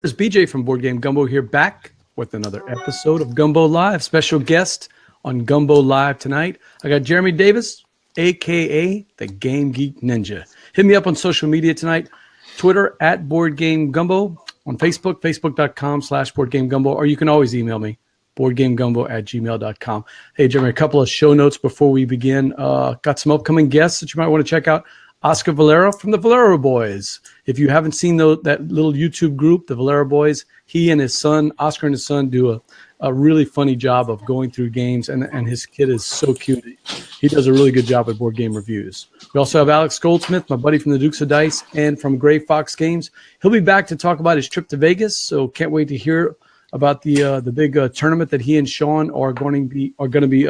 It's BJ from Board Game Gumbo here, back with another episode of Gumbo Live. Special guest on Gumbo Live tonight. I got Jeremy Davis, a.k.a. the Game Geek Ninja. Hit me up on social media tonight. Twitter at Board Game Gumbo. On Facebook, facebook.com/BoardGameGumbo. Or you can always email me, boardgamegumbo@gmail.com. Hey, Jeremy, a couple of show notes before we begin. Got some upcoming guests that you might want to check out. Oscar Valero from the Valero Boys. If you haven't seen that little YouTube group, the Valero Boys, he and his son, Oscar and his son, do a really funny job of going through games, and his kid is so cute. He does a really good job at board game reviews. We also have Alex Goldsmith, my buddy from the Dukes of Dice and from Gray Fox Games. He'll be back to talk about his trip to Vegas, so can't wait to hear about the big tournament that he and Sean are going to be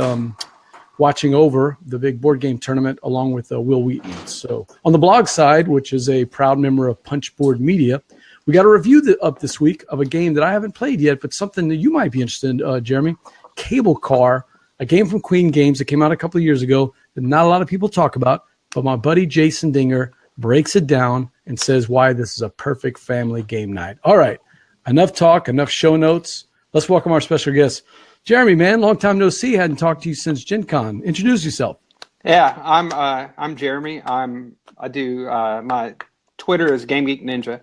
watching over, the big board game tournament, along with Will Wheaton. So on the blog side, which is a proud member of Punchboard Media, we got a review up this week of a game that I haven't played yet, but something that you might be interested in, Jeremy. Cable Car, a game from Queen Games that came out a couple of years ago that not a lot of people talk about, but my buddy Jason Dinger breaks it down and says why this is a perfect family game night. All right, enough talk, enough show notes. Let's welcome our special guest. Jeremy, man, long time no see. Hadn't talked to you since Gen Con. Introduce yourself. Yeah, I'm Jeremy. I do my Twitter is Game Geek Ninja,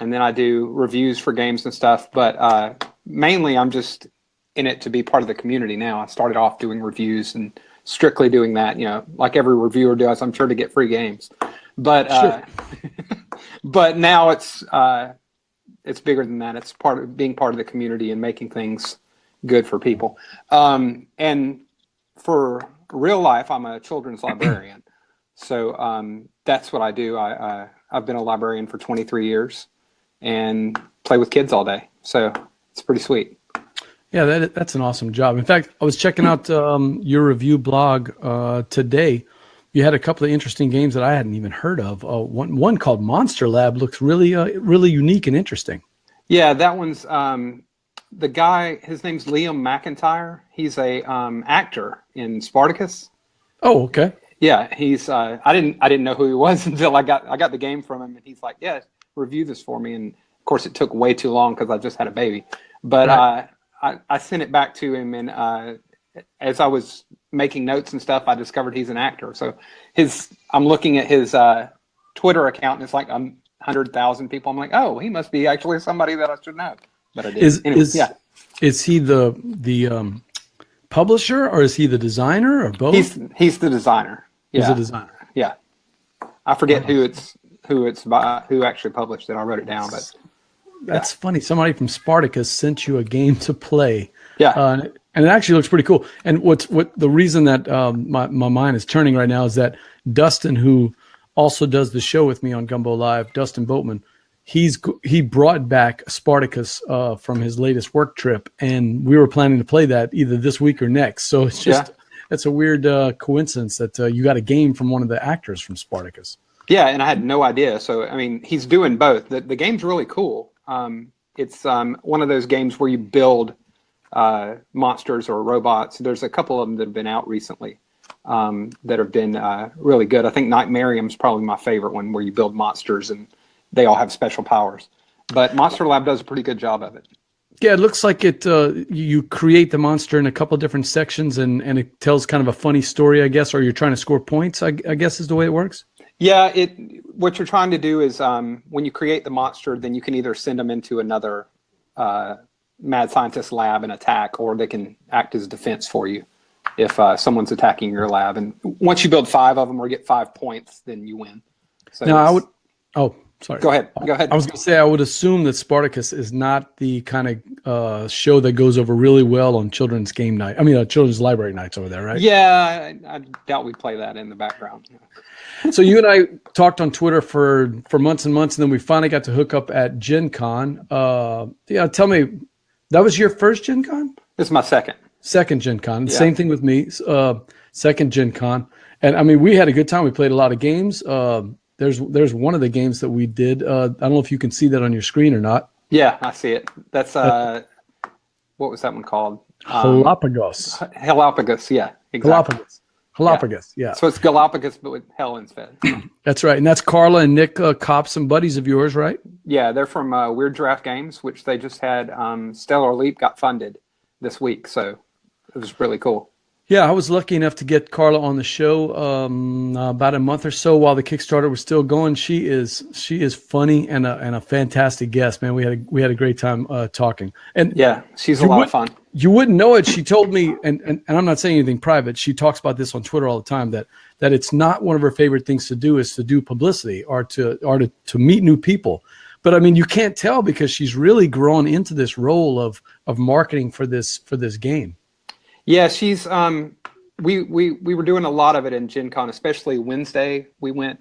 and then I do reviews for games and stuff. But mainly, I'm just in it to be part of the community now. I started off doing reviews and strictly doing that, like every reviewer does. I'm sure to get free games, but Sure. but now it's bigger than that. It's being part of the community and making things good for people. And for real life, I'm a children's librarian. So that's what I do. I've been a librarian for 23 years and play with kids all day. So it's pretty sweet. Yeah, that's an awesome job. In fact, I was checking out your review blog today. You had a couple of interesting games that I hadn't even heard of. One called Monster Lab looks really unique and interesting. Yeah, that one's... the guy, his name's Liam McIntyre. He's a actor in Spartacus. Oh, okay. Yeah, he's. I didn't know who he was until I got the game from him, and he's like, "Yeah, review this for me." And of course, it took way too long because I just had a baby. But right. I sent it back to him, and as I was making notes and stuff, I discovered he's an actor. So I'm looking at his Twitter account, and it's like 100,000 people. I'm like, oh, he must be actually somebody that I should know. But I did. Is he the publisher, or is he the designer, or both? He's the designer. Yeah. He's the designer. Yeah. I forget who it's by, who actually published it. I wrote it down, but that's funny. Somebody from Spartacus sent you a game to play. Yeah. And it actually looks pretty cool. And what the reason that my mind is turning right now is that Dustin, who also does the show with me on Gumbo Live, Dustin Boatman, he brought back Spartacus from his latest work trip, and we were planning to play that either this week or next. So it's just that's a weird coincidence that you got a game from one of the actors from Spartacus. Yeah, and I had no idea. So I mean, he's doing both. The game's really cool. It's one of those games where you build monsters or robots. There's a couple of them that have been out recently that have been really good. I think Nightmarium's probably my favorite one, where you build monsters and they all have special powers. But Monster Lab does a pretty good job of it. Yeah, it looks like it. You create the monster in a couple of different sections, and it tells kind of a funny story, I guess, or you're trying to score points, I guess is the way it works. Yeah, what you're trying to do is when you create the monster, then you can either send them into another mad scientist lab and attack, or they can act as defense for you if someone's attacking your lab. And once you build 5 of them or get 5 points, then you win. So now sorry. Go ahead. I was going to say, I would assume that Spartacus is not the kind of show that goes over really well on children's game night. I mean, children's library nights over there, right? Yeah, I doubt we play that in the background. So you and I talked on Twitter for months and months, and then we finally got to hook up at Gen Con. Tell me, that was your first Gen Con? This is my second. Second Gen Con. Yeah. Same thing with me. Second Gen Con. And I mean, we had a good time. We played a lot of games. There's one of the games that we did. I don't know if you can see that on your screen or not. Yeah, I see it. That's what was that one called? Galapagos. Galapagos, yeah, exactly. Galapagos. Galapagos, yeah. So it's Galapagos, but with hell instead. That's right. And that's Carla and Nick Kopp, some buddies of yours, right? Yeah, they're from Weird Giraffe Games, which they just had. Stellar Leap got funded this week, so it was really cool. Yeah, I was lucky enough to get Carla on the show about a month or so while the Kickstarter was still going. She is funny and a fantastic guest, man. We had a great time talking. And yeah, she's a lot of fun. You wouldn't know it. She told me, and I'm not saying anything private. She talks about this on Twitter all the time, that it's not one of her favorite things to do is to do publicity or to meet new people. But I mean, you can't tell because she's really grown into this role of marketing for this game. Yeah, she's we were doing a lot of it in Gen Con, especially Wednesday. We went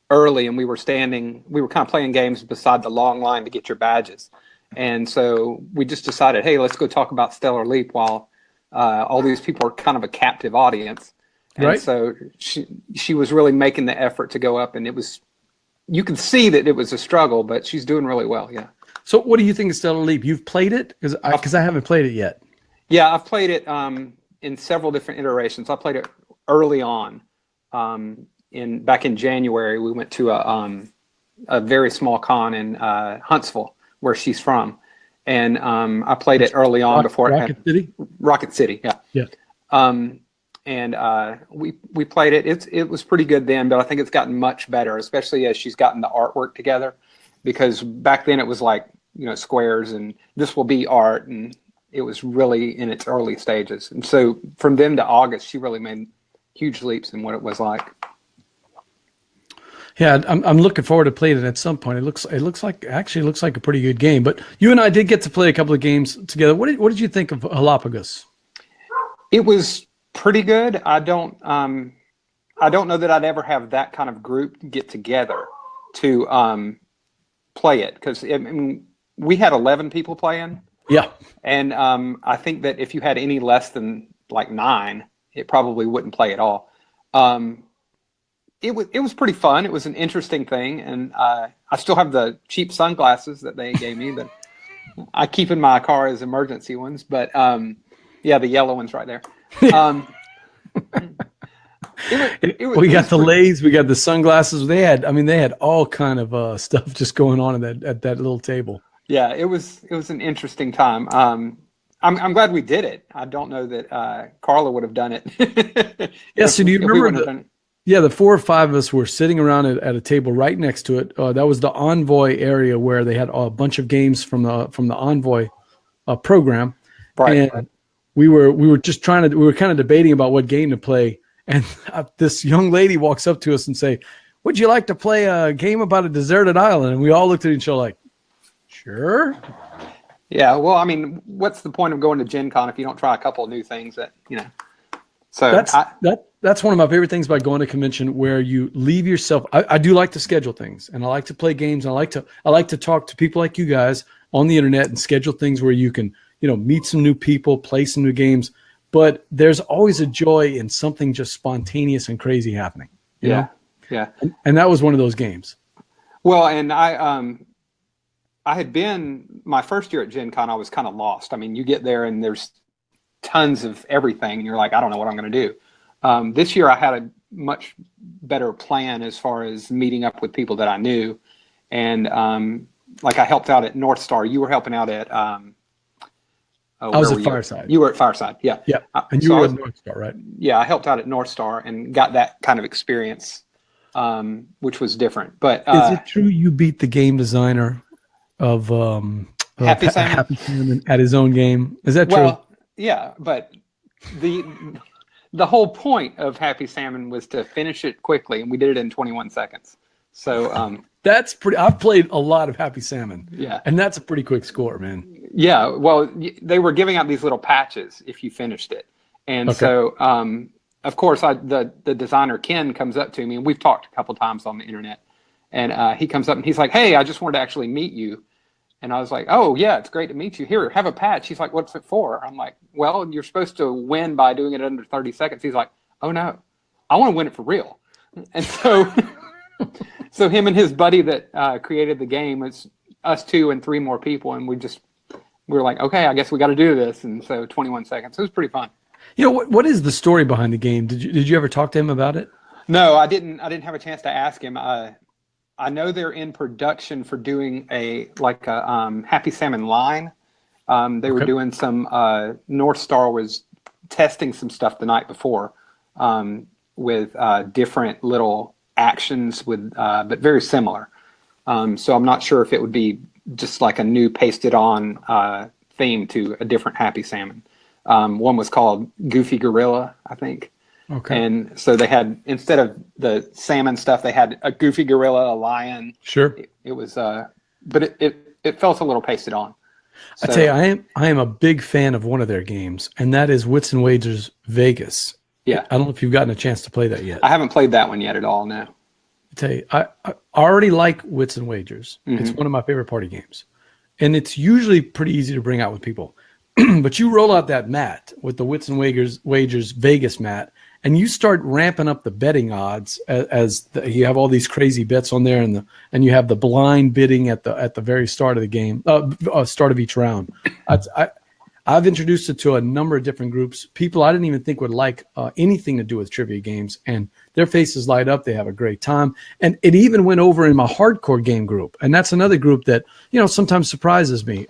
early and we were kind of playing games beside the long line to get your badges. And so we just decided, hey, let's go talk about Stellar Leap while all these people are kind of a captive audience. And right. So she was really making the effort to go up, and you can see that it was a struggle, but she's doing really well. Yeah. So what do you think of Stellar Leap? You've played it? Because I haven't played it yet. Yeah, I've played it in several different iterations. I played it early on. Back in January, we went to a very small con in Huntsville, where she's from, and I played it early on before Rocket City. Rocket City, yeah. Yeah. And we played it. It was pretty good then, but I think it's gotten much better, especially as she's gotten the artwork together. Because back then it was like, squares and this will be art, and it was really in its early stages. And so from then to August, she really made huge leaps in what it was like. Yeah, I'm looking forward to playing it at some point. It looks like a pretty good game. But you and I did get to play a couple of games together. What did you think of Galapagos? It was pretty good. I don't know that I'd ever have that kind of group get together to play it, because we had 11 people playing. Yeah. And I think that if you had any less than like 9, it probably wouldn't play at all. It was pretty fun. It was an interesting thing, and I still have the cheap sunglasses that they gave me that I keep in my car as emergency ones. But yeah, the yellow one's right there. We got the lays, we got the sunglasses. They had all kind of stuff just going on at that little table. Yeah, it was an interesting time. I'm glad we did it. I don't know that Carla would have done it. Yeah, so do you remember the 4 or 5 of us were sitting around at a table right next to it. That was the Envoy area where they had a bunch of games from the Envoy program. Right. And we were just kind of debating about what game to play. And this young lady walks up to us and say, "Would you like to play a game about a deserted island?" And we all looked at each other like, "Sure." Yeah, well, what's the point of going to Gen Con if you don't try a couple of new things that. So that's one of my favorite things about going to convention, where you leave yourself. I do like to schedule things, and I like to play games. And I like to talk to people like you guys on the internet and schedule things where you can, meet some new people, play some new games. But there's always a joy in something just spontaneous and crazy happening. You know? Yeah. And that was one of those games. Well, and I had been my first year at Gen Con. I was kind of lost. You get there and there's tons of everything, and you're like, I don't know what I'm going to do. This year I had a much better plan as far as meeting up with people that I knew. And like I helped out at North Star. You were helping out at I was at Fireside. You were at Fireside, yeah. Yeah, and you were at North Star, right? Yeah, I helped out at North Star and got that kind of experience, which was different. But is it true you beat the game designer of Happy Salmon at his own game? Is that true? Well, yeah, but the whole point of Happy Salmon was to finish it quickly, and we did it in 21 seconds. So that's pretty. I've played a lot of Happy Salmon. Yeah, and that's a pretty quick score, man. Yeah, well, they were giving out these little patches if you finished it, and okay. So of course, the designer Ken comes up to me, and we've talked a couple times on the internet, and he comes up and he's like, "Hey, I just wanted to actually meet you." And I was like, "Oh yeah, it's great to meet you. Here, have a patch." He's like, "What's it for?" I'm like, "Well, you're supposed to win by doing it under 30 seconds." He's like, "Oh no, I want to win it for real." And so, so him and his buddy that created the game, it's us 2 and 3 more people, and we were like, "Okay, I guess we got to do this." And so 21 seconds. It was pretty fun. What is the story behind the game? Did you ever talk to him about it? No, I didn't. I didn't have a chance to ask him. I know they're in production for doing a Happy Salmon line. They were Okay. doing some. North Star was testing some stuff the night before with different little actions but very similar. So I'm not sure if it would be just like a new pasted on theme to a different Happy Salmon. One was called Goofy Gorilla, I think. Okay. And so they had, instead of the salmon stuff, they had a goofy gorilla, a lion. Sure. It was, but it felt a little pasted on. I tell you, So I am a big fan of one of their games, and that is Wits and Wagers Vegas. yeah, I don't know if you've gotten a chance to play that yet. I haven't played that one yet at all. No. I tell you, I already like Wits and Wagers. Mm-hmm. It's one of my favorite party games, and it's usually pretty easy to bring out with people. But you roll out that mat with the Wits and Wagers Vegas mat, and you start ramping up the betting odds you have all these crazy bets on there, and you have the blind bidding at the very start of the game, start of each round. I've introduced it to a number of different groups, people I didn't even think would like anything to do with trivia games, and their faces light up. They have a great time, and it even went over in my hardcore game group, and that's another group that sometimes surprises me.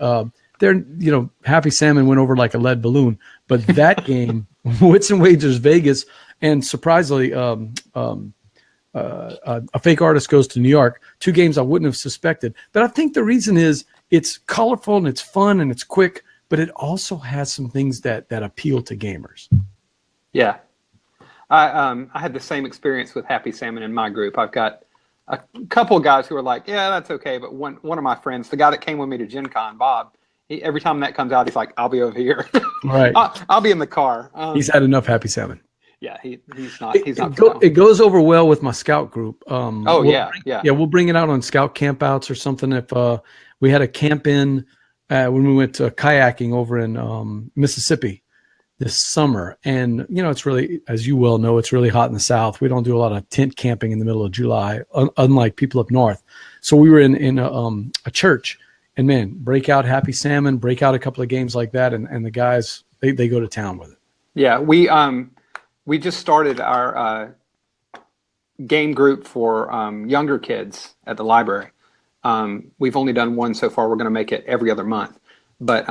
Happy Salmon went over like a lead balloon, but that game, Wits and Wagers Vegas, and surprisingly, a fake artist goes to New York. 2 games I wouldn't have suspected, but I think the reason is it's colorful and it's fun and it's quick, but it also has some things that appeal to gamers. Yeah. I had the same experience with Happy Salmon in my group. I've got a couple of guys who are like, yeah, that's okay. But one of my friends, the guy that came with me to Gen Con, Bob, every time that comes out, he's like, I'll be over here. Right. I'll be in the car. He's had enough Happy Salmon. Yeah, he's not. It goes over well with my scout group. Yeah. We'll bring it out on scout campouts or something. If we had a camp in when we went to kayaking over in Mississippi this summer, and it's really, as you well know, it's really hot in the South. We don't do a lot of tent camping in the middle of July, unlike people up north. So we were in a church, and man, break out Happy Salmon, break out a couple of games like that, and the guys they go to town with it. Yeah, we just started our game group for younger kids at the library. We've only done one so far. We're going to make it every other month. But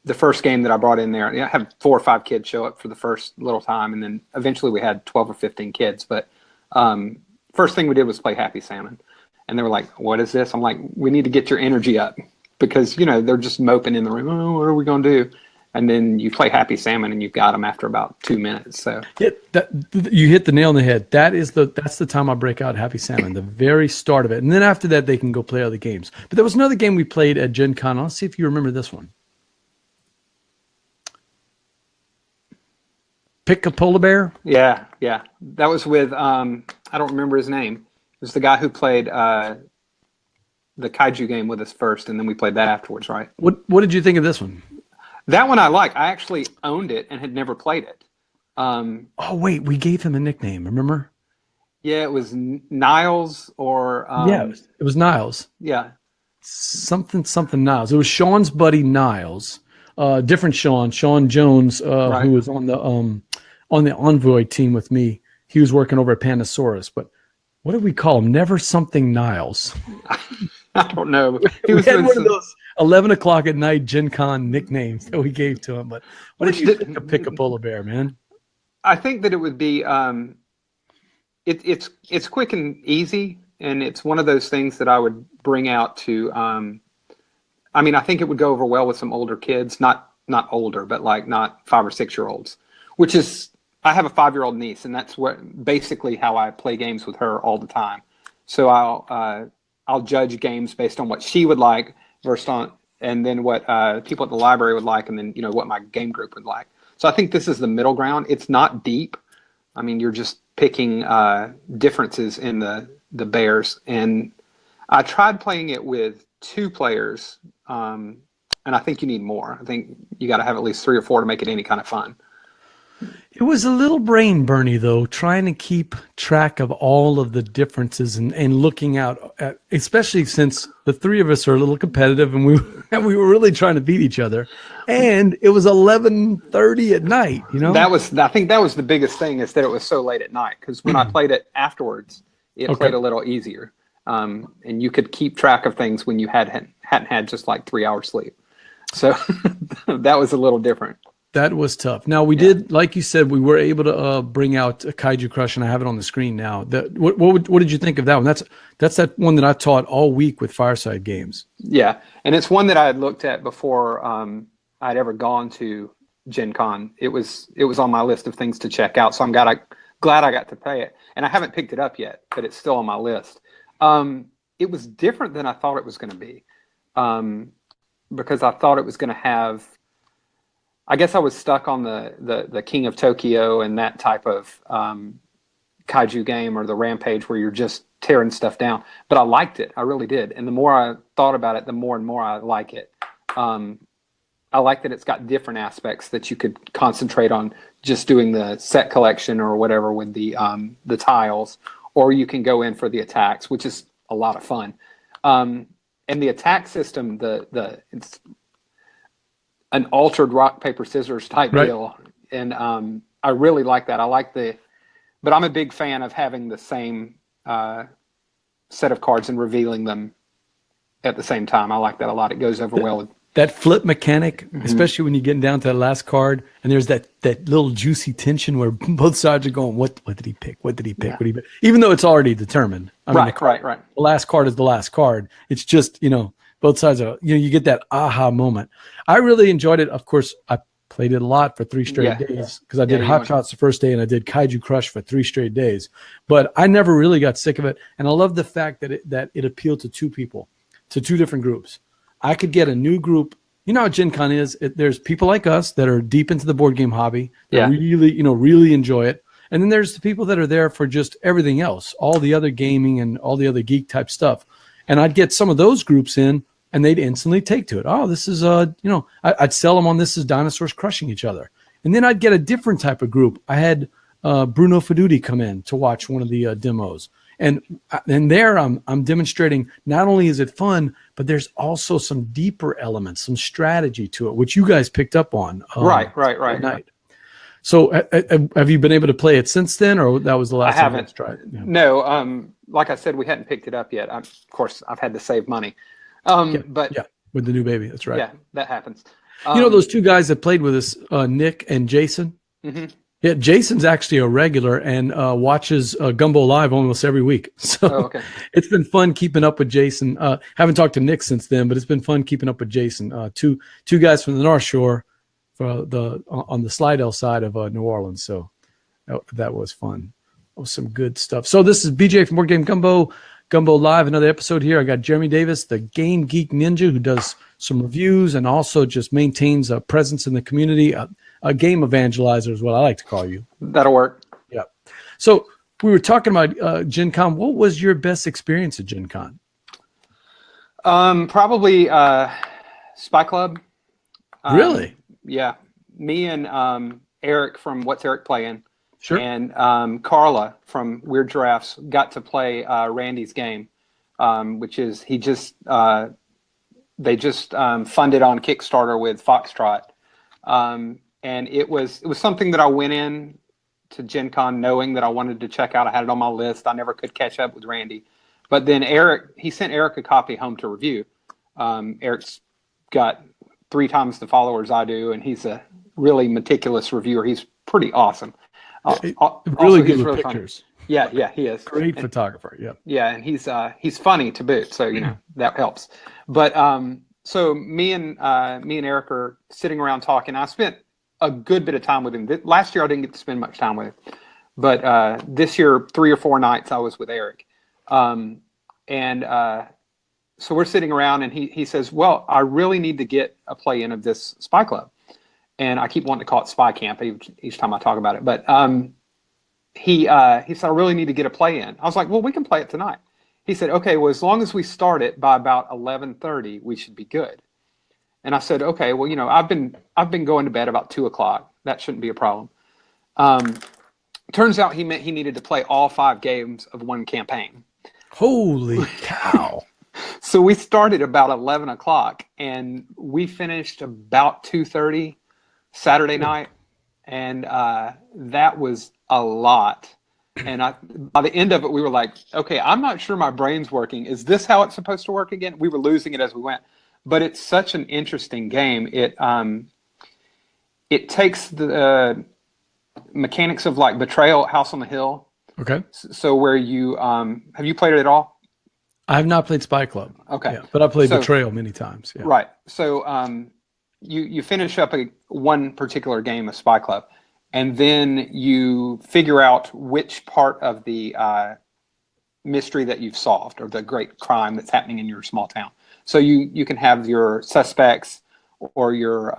the first game that I brought in there, I had 4 or 5 kids show up for the first little time, and then eventually we had 12 or 15 kids. But first thing we did was play Happy Salmon. And they were like, what is this? I'm like, we need to get your energy up because, they're just moping in the room. Oh, what are we going to do? And then you play Happy Salmon and you've got them after about 2 minutes. So you hit the nail on the head. That's the time I break out Happy Salmon, the very start of it. And then after that, they can go play other games. But there was another game we played at Gen Con. Let's see if you remember this one. Pick a polar bear? Yeah. That was with, I don't remember his name. It was the guy who played the Kaiju game with us first, and then we played that afterwards, right? What did you think of this one? That one I like. I actually owned it and had never played it. Oh, wait, we gave him a nickname, remember? Yeah, it was Niles or... it was Niles. Yeah. Something Niles. It was Sean's buddy Niles. Different Sean Jones, Right. who was on the Envoy team with me. He was working over at Pandasaurus, but what did we call him? Never something Niles. I don't know. We had one of those 11 o'clock at night Gen Con nicknames that we gave to him. But what did you think of Pick a Polar Bear, man? I think that it would be it's quick and easy, and it's one of those things that I would bring out to I think it would go over well with some older kids, not older, but like not 5 or 6 year olds, which is, I have a 5-year-old niece, and that's basically how I play games with her all the time. So I'll judge games based on what she would like and then what people at the library would like, and then what my game group would like. So I think this is the middle ground. It's not deep. I mean, you're just picking differences in the bears. And I tried playing it with 2 players, and I think you need more. I think you got to have at least 3 or 4 to make it any kind of fun. It was a little brain burny though, trying to keep track of all of the differences and looking out at, especially since the three of us are a little competitive and we and we were really trying to beat each other. And it was 11:30 at night, you know? I think that was the biggest thing, is that it was so late at night, because when I played it afterwards, it Okay. played a little easier. And you could keep track of things when you hadn't had just like 3 hours sleep. So that was a little different. That was tough. Now we did, like you said, we were able to bring out a Kaiju Crush, and I have it on the screen now. What did you think of that one? That's that one that I taught all week with Fireside Games. Yeah, and it's one that I had looked at before I'd ever gone to Gen Con. It was on my list of things to check out, so I'm glad I got to play it. And I haven't picked it up yet, but it's still on my list. It was different than I thought it was going to be, because I thought it was going to have, I guess I was stuck on the King of Tokyo and that type of kaiju game, or the Rampage, where you're just tearing stuff down. But I liked it. I really did. And the more I thought about it, the more and more I like it. I like that it's got different aspects that you could concentrate on just doing the set collection or whatever with the tiles, or you can go in for the attacks, which is a lot of fun. And the attack system, it's an altered rock, paper, scissors type deal. And I really like that. But I'm a big fan of having the same set of cards and revealing them at the same time. I like that a lot. It goes over well with that flip mechanic, especially when you're getting down to that last card, and there's that little juicy tension where both sides are going, what did he pick? What did he pick? Yeah. What did he pick? Even though it's already determined. Right. The last card is the last card. It's just, both sides are, you get that aha moment. I really enjoyed it. Of course, I played it a lot for 3 straight days, because I did Hot Shots the first day and I did Kaiju Crush for 3 straight days. But I never really got sick of it. And I love the fact that it appealed to 2 people, to 2 different groups. I could get a new group. You know how Gen Con is. There's people like us that are deep into the board game hobby, that really enjoy it. And then there's the people that are there for just everything else, all the other gaming and all the other geek type stuff. And I'd get some of those groups in, and they'd instantly take to it. Oh, this is, I'd sell them on this is dinosaurs crushing each other. And then I'd get a different type of group. I had Bruno Feduti come in to watch one of the demos. And there I'm demonstrating not only is it fun, but there's also some deeper elements, some strategy to it, which you guys picked up on. Right. At night. So have you been able to play it since then, or that was the last time you tried? Yeah. No, like I said, we hadn't picked it up yet. Of course, I've had to save money. But with the new baby, that's right. Yeah, that happens. Those 2 guys that played with us, Nick and Jason. Mm-hmm. Yeah, Jason's actually a regular and watches Gumbo live almost every week. So It's been fun keeping up with Jason. Haven't talked to Nick since then, but it's been fun keeping up with Jason. Two guys from the North Shore, on the Slidell side of New Orleans. So that was fun. That was some good stuff. So this is BJ from Board Game Gumbo Live, another episode here. I got Jeremy Davis, the Game Geek Ninja, who does some reviews and also just maintains a presence in the community. A game evangelizer is what I like to call you. That'll work. Yeah. So we were talking about Gen Con. What was your best experience at Gen Con? Probably Spy Club. Really? Yeah. Me and Eric from What's Eric Playing? Sure. And Carla from Weird Giraffes got to play Randy's game, which is they just funded on Kickstarter with Foxtrot. And it was something that I went in to Gen Con knowing that I wanted to check out. I had it on my list. I never could catch up with Randy. But then he sent Eric a copy home to review. Eric's got 3 times the followers I do, and he's a really meticulous reviewer. He's pretty awesome. Really good with pictures. Funny. Yeah, he is. Great photographer, yeah. Yeah, and he's funny to boot, so that helps. But so me and Eric are sitting around talking. I spent a good bit of time with him. Last year I didn't get to spend much time with him, but this year 3 or 4 nights I was with Eric, so we're sitting around, and he says, "Well, I really need to get a play in of this Spy Club," and I keep wanting to call it Spy Camp each time I talk about it, but he said, "I really need to get a play in." I was like, "Well, we can play it tonight." He said, "Okay, well, as long as we start it by about 11:30, we should be good." And I said, "Okay, well, I've been going to bed about 2:00. That shouldn't be a problem." Turns out he needed to play all 5 games of one campaign. Holy cow. So we started about 11 o'clock and we finished about 2:30 Saturday night. And that was a lot. And by the end of it, we were like, okay, I'm not sure my brain's working. Is this how it's supposed to work again? We were losing it as we went. But it's such an interesting game. It takes the mechanics of like Betrayal, House on the Hill. Okay. So where you, have you played it at all? I have not played Spy Club. Okay. Yeah, but I played Betrayal many times. Yeah. Right. So you finish up one particular game of Spy Club, and then you figure out which part of the mystery that you've solved or the great crime that's happening in your small town. So you can have your suspects or your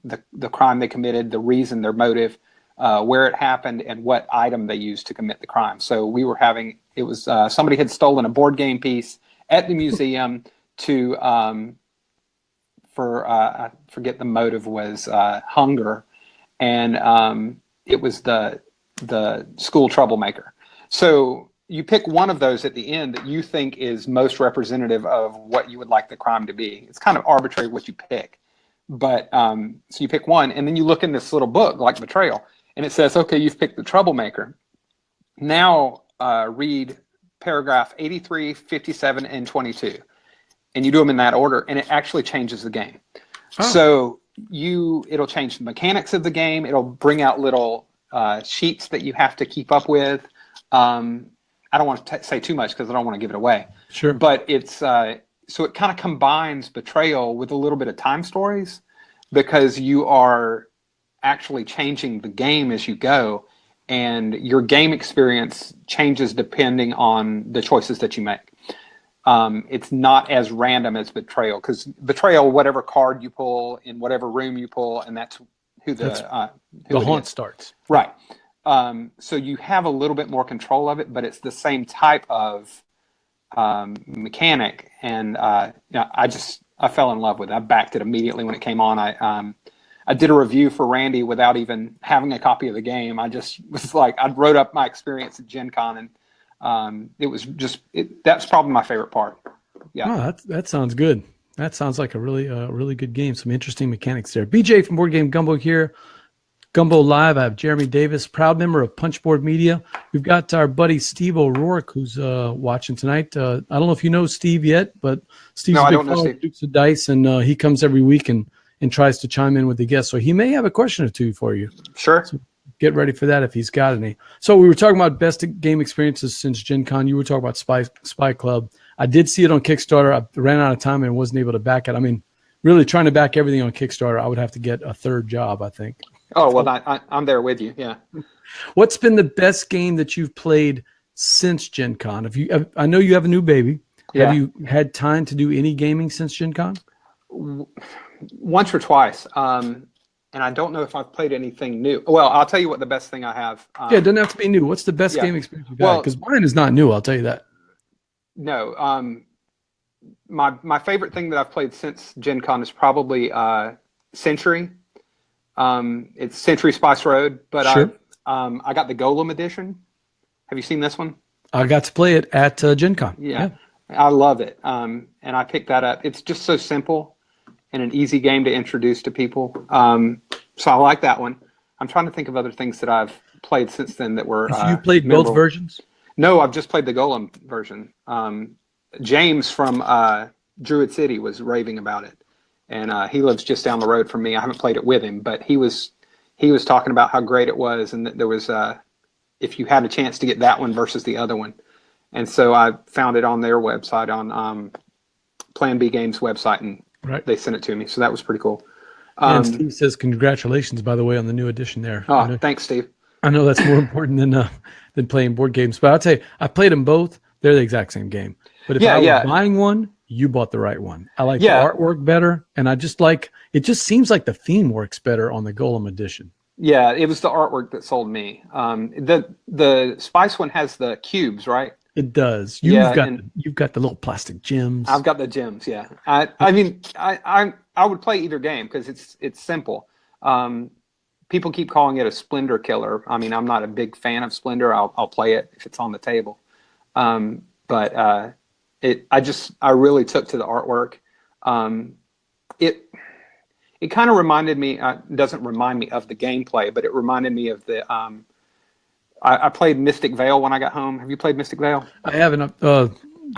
the crime they committed, the reason, their motive, where it happened, and what item they used to commit the crime. So we were having somebody had stolen a board game piece at the museum to I forget the motive was hunger, and it was the school troublemaker. So you pick one of those at the end that you think is most representative of what you would like the crime to be. It's kind of arbitrary what you pick, but so you pick one, and then you look in this little book like Betrayal, and it says, okay, you've picked the troublemaker. Now read paragraph 83, 57, and 22. And you do them in that order, and it actually changes the game. Oh. So it'll change the mechanics of the game. It'll bring out little sheets that you have to keep up with. I don't want to say too much because I don't want to give it away. Sure. But it's so it kind of combines Betrayal with a little bit of Time Stories, because you are actually changing the game as you go, and your game experience changes depending on the choices that you make. It's not as random as Betrayal, because Betrayal, whatever card you pull in whatever room you pull, and that's who the haunt starts. Right. So you have a little bit more control of it, but it's the same type of mechanic. And I fell in love with it. I backed it immediately when it came on. I did a review for Randy without even having a copy of the game. I just was like, I wrote up my experience at Gen Con, and it was that's probably my favorite part. Yeah. Oh, that sounds good. That sounds like a really good game. Some interesting mechanics there. BJ from Board Game Gumbo here. Gumbo Live. I have Jeremy Davis, proud member of Punchboard Media. We've got our buddy Steve ORourke, who's watching tonight. I don't know if you know Steve yet, but Steve's a big fan of Dukes of Dice, and he comes every week and tries to chime in with the guests. So he may have a question or two for you. Sure. So get ready for that if he's got any. So we were talking about best game experiences since Gen Con. You were talking about Spy Club. I did see it on Kickstarter. I ran out of time and wasn't able to back it. I mean, really trying to back everything on Kickstarter, I would have to get a third job, I think. Oh, well, I'm there with you. Yeah. What's been the best game that you've played since Gen Con? I know you have a new baby. Yeah. Have you had time to do any gaming since Gen Con? Once or twice. And I don't know if I've played anything new. Well, I'll tell you what the best thing I have. It doesn't have to be new. What's the best game experience you've had? Because mine is not new, I'll tell you that. No. My favorite thing that I've played since Gen Con is probably Century. It's Century Spice Road, but sure. I got the Golem edition. Have you seen this one? I got to play it at Gen Con. Yeah, I love it. And I picked that up. It's just so simple and an easy game to introduce to people. So I like that one. I'm trying to think of other things that I've played since then that were you played memorable. Both versions? No, I've just played the Golem version. James from Druid City was raving about it. And he lives just down the road from me. I haven't played it with him, but he was talking about how great it was, and that there was if you had a chance to get that one versus the other one. And so I found it on their website, on Plan B Games website, and they sent it to me. So that was pretty cool. And Steve says congratulations, by the way, on the new edition there. Oh, thanks, Steve. I know that's more important than playing board games, but I'll tell you, I played them both. They're the exact same game. But if I was buying one, you bought the right one. I like the artwork better, and I just like it. Just seems like the theme works better on the Golem edition. Yeah, it was the artwork that sold me. The Spice one has the cubes, right? It does. You've got the little plastic gems. I've got the gems. Yeah. I mean, I would play either game because it's simple. people keep calling it a Splendor killer. I mean, I'm not a big fan of Splendor. I'll play it if it's on the table. But I really took to the artwork. It kind of reminded me, doesn't remind me of the gameplay, but it reminded me of the, I played Mystic Vale when I got home. Have you played Mystic Vale? I haven't.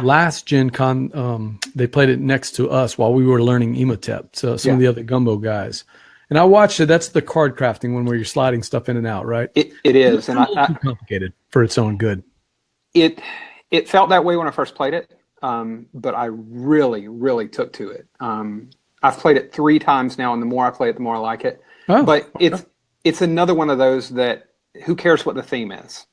Last Gen Con, they played it next to us while we were learning Emotep. So some of the other Gumbo guys. And I watched it. That's the card crafting one where you're sliding stuff in and out, right? It is. It's a little too complicated for its own good. It felt that way when I first played it, but I really, really took to it. I've played it 3 times now, and the more I play it, the more I like it. Oh, but it's another one of those that who cares what the theme is?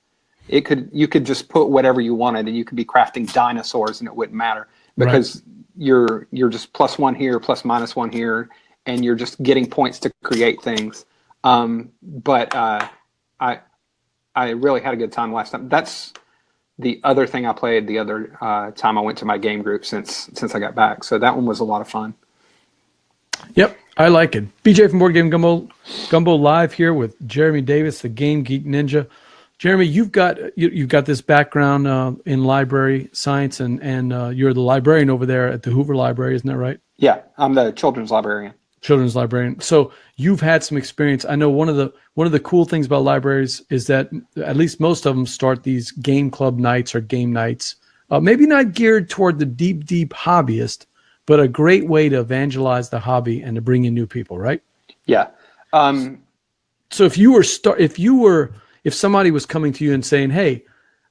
You could just put whatever you wanted, and you could be crafting dinosaurs, and it wouldn't matter because you're just +1 here, ±1 here, and you're just getting points to create things. But I really had a good time last time. That's the other thing I played the other time I went to my game group since I got back. So that one was a lot of fun. Yep, I like it. BJ from Board Game Gumbo live here with Jeremy Davis, the Game Geek Ninja. Jeremy, you've got this background in library science, and you're the librarian over there at the Hoover Library, isn't that right? Yeah, I'm the children's librarian. Children's librarian. So you've had some experience. I know one of the cool things about libraries is that at least most of them start these game club nights or game nights, maybe not geared toward the deep hobbyist, but a great way to evangelize the hobby and to bring in new people, right? Yeah. So if somebody was coming to you and saying, "Hey,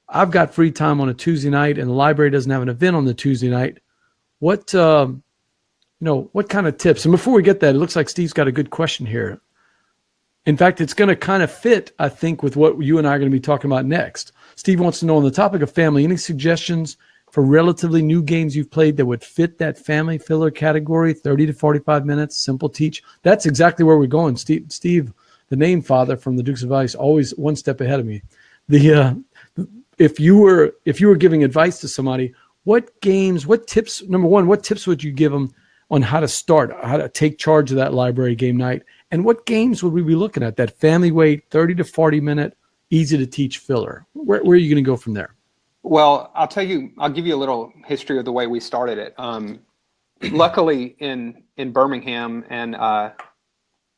I've got free time on a Tuesday night, and the library doesn't have an event on the Tuesday night," what kind of tips? And before we get that, it looks like Steve's got a good question here. In fact, it's going to kind of fit, I think, with what you and I are going to be talking about next. Steve wants to know, on the topic of family, any suggestions for relatively new games you've played that would fit that family filler category? 30 to 45 minutes, simple teach. That's exactly where we're going. Steve, the name father from the Dukes of Ice, always one step ahead of me. If you were giving advice to somebody, what tips would you give them on how to start, how to take charge of that library game night? And what games would we be looking at? That family weight, 30 to 40 minute, easy to teach filler. Where are you going to go from there? Well, I'll give you a little history of the way we started it. Luckily in Birmingham and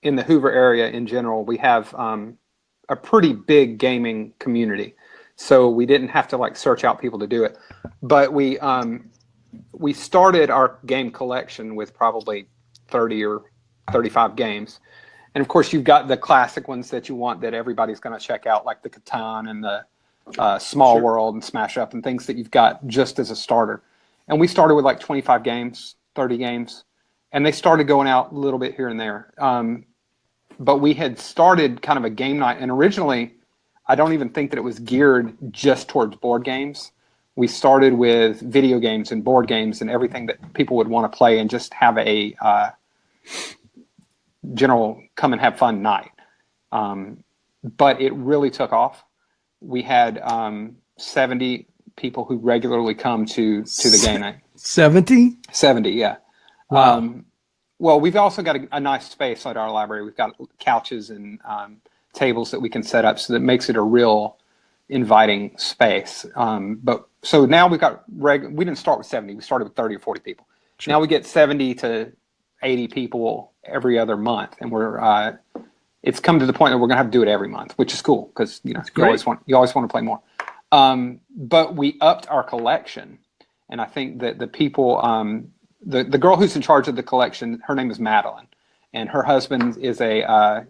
in the Hoover area in general, we have a pretty big gaming community. So we didn't have to search out people to do it. But we started our game collection with probably 30 or 35 games. And of course, you've got the classic ones that you want that everybody's going to check out, like the Catan and the Small World and Smash Up and things that you've got just as a starter. And we started with 25 games, 30 games, and they started going out a little bit here and there. But we had started kind of a game night, and originally, I don't even think that it was geared just towards board games. We started with video games and board games and everything that people would want to play, and just have a general come and have fun night. But it really took off. We had 70 people who regularly come to the game night. 70? 70, yeah. Wow. Well, we've also got a nice space at our library. We've got couches and tables that we can set up, so that makes it a real inviting space. But so now we've got we didn't start with 70. We started with 30 or 40 people. Sure. Now we get 70 to 80 people every other month, and we're it's come to the point that we're going to have to do it every month, which is cool because you always want to play more. But we upped our collection, and I think that the people, the girl who's in charge of the collection, her name is Madeline, and her husband is a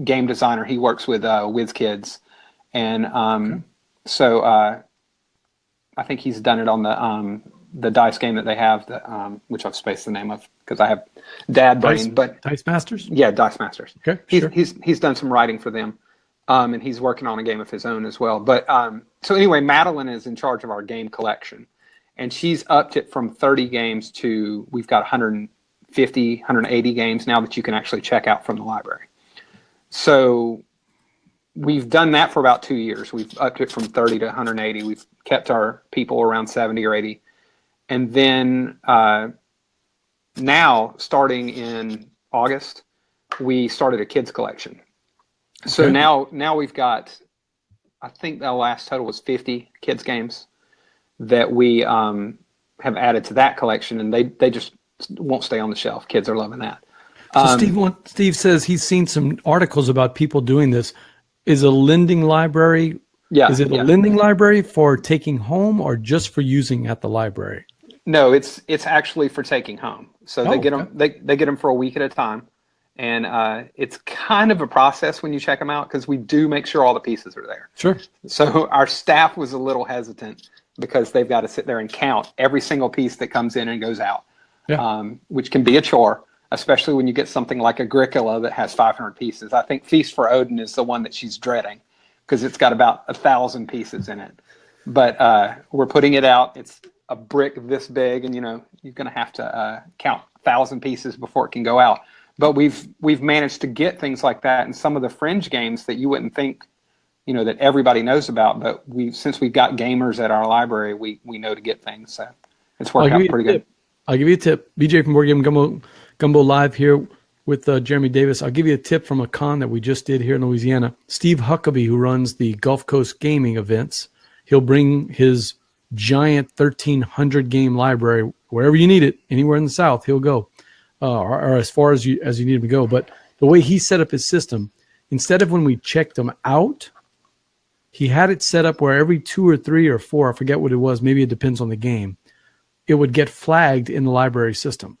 game designer. He works with WizKids, and so I think he's done it on the dice game that they have, which I've spaced the name of because I have dad brain. But Dice Masters? Yeah, Dice Masters. Okay, sure. He's done some writing for them, and he's working on a game of his own as well. But so anyway, Madeline is in charge of our game collection, and she's upped it from 30 games to we've got 150, 180 games now that you can actually check out from the library. So we've done that for about 2 years. We've upped it from 30 to 180. We've kept our people around 70 or 80. And then now, starting in August, we started a kids collection. So Okay. now we've got, I think the last total was 50 kids games that we have added to that collection, and they just won't stay on the shelf. Kids are loving that. So Steve says he's seen some articles about people doing this. Is a lending library? Yeah, Is it a yeah. lending library for taking home or just for using at the library? No, it's actually for taking home. So they Oh, get okay. them they get them for a week at a time, and it's kind of a process when you check them out because we do make sure all the pieces are there. Sure. So our staff was a little hesitant because they've got to sit there and count every single piece that comes in and goes out, Yeah. which can be a chore, especially when you get something like Agricola that has 500 pieces. I think Feast for Odin is the one that she's dreading because it's got about 1,000 pieces in it. But we're putting it out. It's a brick this big, and you're going to have to count 1,000 pieces before it can go out. But we've managed to get things like that in some of the fringe games that you wouldn't think that everybody knows about. But since we've got gamers at our library, we know to get things. So it's I'll worked give out you pretty a good. tip. I'll give you a tip. BJ from Board Game Gumbo Live here with Jeremy Davis. I'll give you a tip from a con that we just did here in Louisiana. Steve Huckabee, who runs the Gulf Coast Gaming events, he'll bring his giant 1,300 game library wherever you need it, anywhere in the South, he'll go, or as far as you need him to go. But the way he set up his system, instead of when we checked them out, he had it set up where every 2 or 3 or 4, I forget what it was, maybe it depends on the game, it would get flagged in the library system.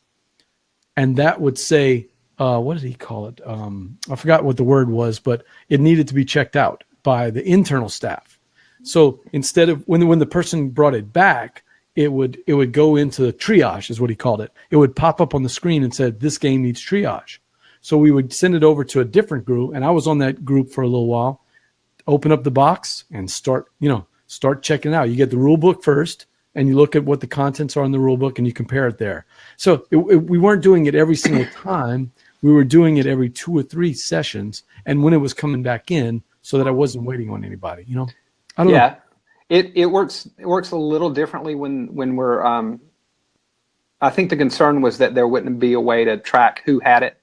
And that would say, what did he call it? I forgot what the word was, but it needed to be checked out by the internal staff. So instead of when the person brought it back, it would go into the triage, is what he called it. It would pop up on the screen and said, this game needs triage. So we would send it over to a different group, and I was on that group for a little while. Open up the box and start checking it out. You get the rule book first, and you look at what the contents are in the rule book, and you compare it there. So we weren't doing it every single time. We were doing it every 2 or 3 sessions, and when it was coming back in, so that I wasn't waiting on anybody. I don't know. It works a little differently when we're. I think the concern was that there wouldn't be a way to track who had it,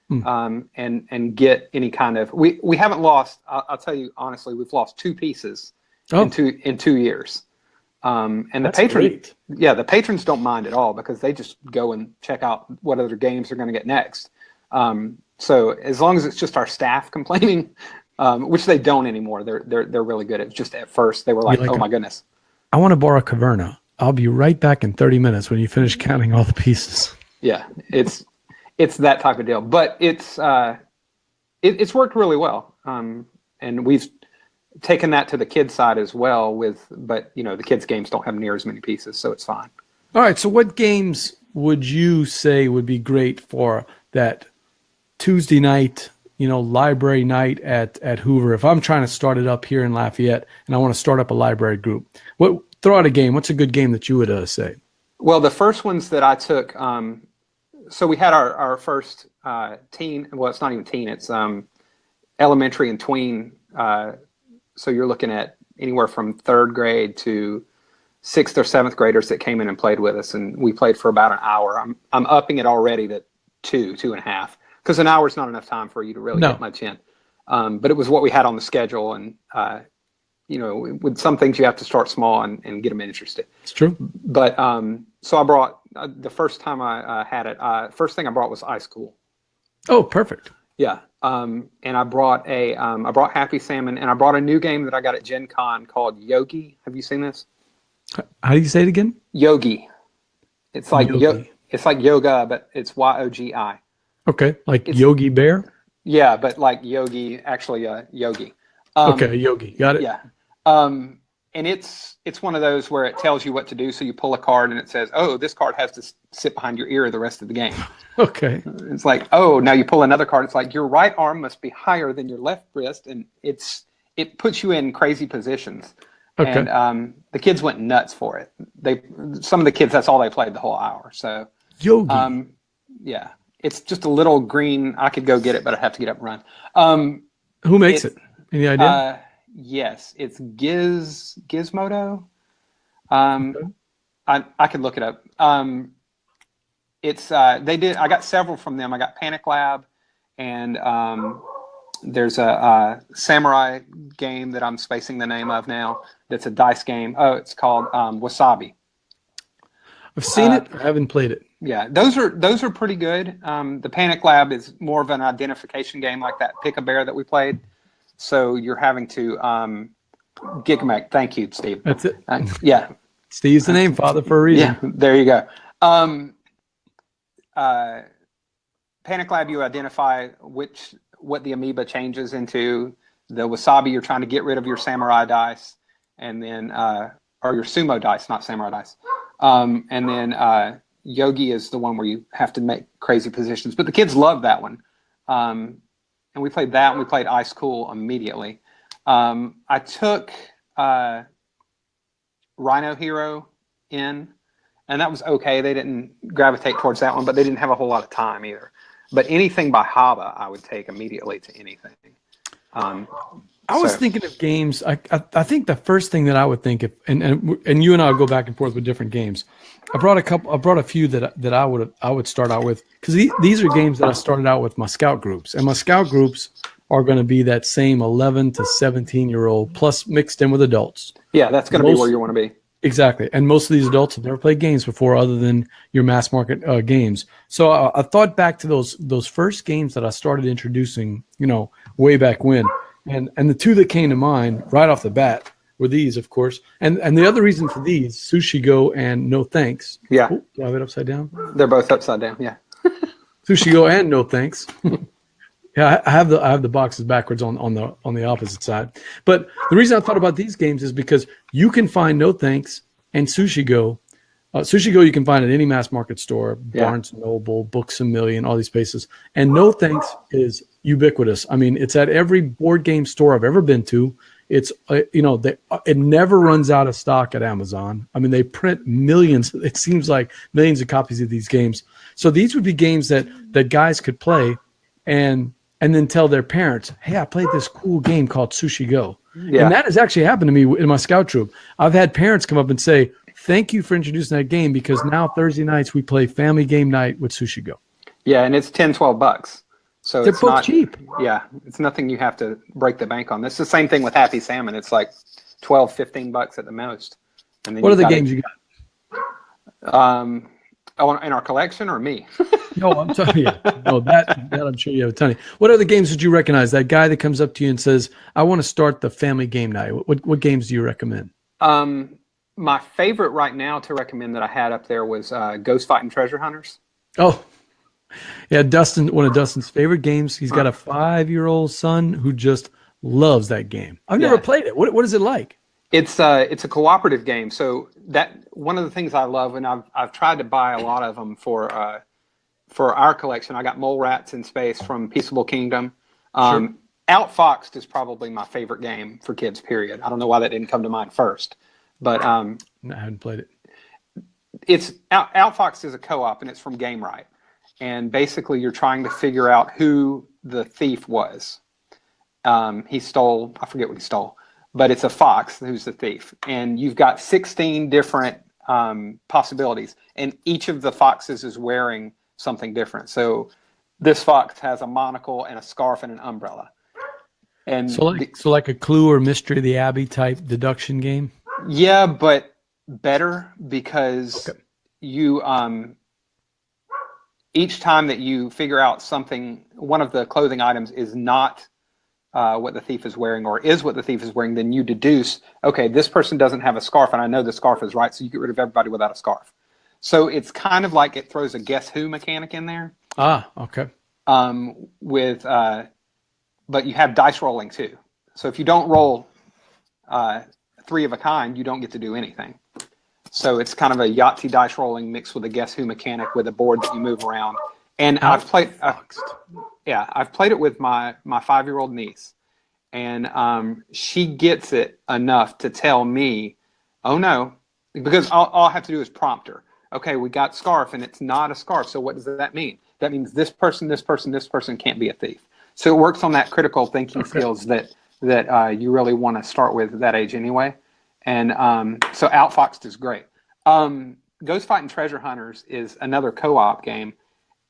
and get any kind of. We haven't lost. I'll tell you honestly, we've lost 2 pieces in 2 years. And That's great. the patrons don't mind at all because they just go and check out what other games they're going to get next. So as long as it's just our staff complaining, which they don't anymore, they're really good. It's just at first they were like, oh my goodness. I want to borrow Caverna. I'll be right back in 30 minutes when you finish counting all the pieces. Yeah, it's that type of deal, but it's worked really well. And we've taken that to the kids side as well but the kids games don't have near as many pieces, so it's fine. All right. So what games would you say would be great for that Tuesday night, library night at Hoover? If I'm trying to start it up here in Lafayette and I want to start up a library group, throw out a game. What's a good game that you would say? Well, the first ones that I took, so we had our first teen. Well, it's not even teen. It's elementary and tween. So you're looking at anywhere from 3rd grade to 6th or 7th graders that came in and played with us, and we played for about an hour. I'm upping it already to 2.5, because an hour is not enough time for you to really get much in. But it was what we had on the schedule, and with some things you have to start small and get them interested. It's true. But so I brought the first time I had it. First thing I brought was Ice Cool. Oh, perfect. Yeah. And I brought I brought Happy Salmon, and I brought a new game that I got at Gen Con called Yogi. Have you seen this? How do you say it again? Yogi. It's like Yogi. It's like yoga, but it's YOGI. Okay, like Yogi Bear. Yeah, but like Yogi, actually, Yogi. Okay, Yogi. Got it. Yeah. And it's one of those where it tells you what to do. So you pull a card and it says, oh, this card has to sit behind your ear the rest of the game. Okay. It's like, oh, now you pull another card. It's like your right arm must be higher than your left wrist. And it puts you in crazy positions. Okay. And the kids went nuts for it. Some of the kids, that's all they played the whole hour. So Yogi. Yeah, it's just a little green. I could go get it, but I'd have to get up and run. Who makes it? Any idea? Yes, it's Gizmodo. I could look it up. It's I got several from them. I got Panic Lab and There's a samurai game that I'm spacing the name of now. That's a dice game. Oh, it's called Wasabi. I've seen it. I haven't played it. Yeah, those are pretty good. The Panic Lab is more of an identification game, like that Pick a Bear that we played. So you're having to Gigmec. Thank you, Steve. That's it. Yeah, Steve's the name, Father, for a reason. Yeah, there you go. Panic Lab, you identify what the amoeba changes into. The Wasabi, you're trying to get rid of your samurai dice, and then or your sumo dice, not samurai dice. And then Yogi is the one where you have to make crazy positions. But the kids love that one. And we played that, and we played Ice Cool immediately. I took Rhino Hero in, and that was okay. They didn't gravitate towards that one, but they didn't have a whole lot of time either. But anything by Haba, I would take immediately to anything. I was thinking of games. I think the first thing that I would think of, and you and I will go back and forth with different games. I brought a few that I would start out with, because these are games that I started out with my scout groups, and my scout groups are going to be that same 11 to 17-year-old plus mixed in with adults. Yeah, that's going to be where you want to be. Exactly. And most of these adults have never played games before other than your mass market games. So I thought back to those first games that I started introducing, way back when. And the two that came to mind right off the bat were these, of course. And the other reason for these, Sushi Go and No Thanks. Yeah. Oh, do I have it upside down? They're both upside down, yeah. Sushi Go and No Thanks. Yeah, I have the boxes backwards on the opposite side. But the reason I thought about these games is because you can find No Thanks and Sushi Go. Sushi Go you can find at any mass market store, Barnes & Noble, Books A Million, all these places. And No Thanks is ubiquitous. I mean, it's at every board game store I've ever been to. It's it never runs out of stock at Amazon. I mean, they print millions. It seems like millions of copies of these games. So these would be games that guys could play and then tell their parents, hey, I played this cool game called Sushi Go. Yeah. And that has actually happened to me in my scout troop. I've had parents come up and say, thank you for introducing that game, because now Thursday nights we play family game night with Sushi Go. Yeah, and it's $10-12. So they're it's both not cheap. Yeah, it's nothing you have to break the bank on. It's the same thing with Happy Salmon. It's like $12-15 at the most. And then what are the games you got? In our collection, or me? No, I'm telling you. No, that I'm sure you have a ton. What other games would you recognize? That guy that comes up to you and says, I want to start the family game night. What games do you recommend? My favorite right now to recommend that I had up there was Ghost Fighting Treasure Hunters. Oh, yeah, Dustin, one of Dustin's favorite games. He's got a 5-year-old son who just loves that game. I've never played it. What is it like? It's a cooperative game. So that one of the things I love, and I've tried to buy a lot of them for our collection. I got Mole Rats in Space from Peaceable Kingdom. Sure. Outfoxed is probably my favorite game for kids, period. I don't know why that didn't come to mind first. But I haven't played it. It's Outfoxed is a co-op, and it's from Game Right. And basically you're trying to figure out who the thief was. He stole, I forget what he stole, but it's a fox who's the thief. And you've got 16 different possibilities, and each of the foxes is wearing something different. So this fox has a monocle and a scarf and an umbrella. And so like a Clue or Mystery of the Abbey type deduction game? Yeah, but better, because you each time that you figure out something, one of the clothing items is not what the thief is wearing, or is what the thief is wearing, then you deduce, okay, this person doesn't have a scarf, and I know the scarf is right, so you get rid of everybody without a scarf. So it's kind of like it throws a guess who mechanic in there. Ah, okay. But you have dice rolling too. So if you don't roll 3 of a kind, you don't get to do anything. So it's kind of a Yahtzee dice rolling mixed with a guess who mechanic with a board that you move around. And I've played it with my 5-year-old niece, and she gets it enough to tell me, oh no, because all I have to do is prompt her. Okay, we got scarf, and it's not a scarf. So what does that mean? That means this person can't be a thief. So it works on that critical thinking skills that you really want to start with at that age anyway. And so Outfoxed is great. Ghost Fighting Treasure Hunters is another co-op game.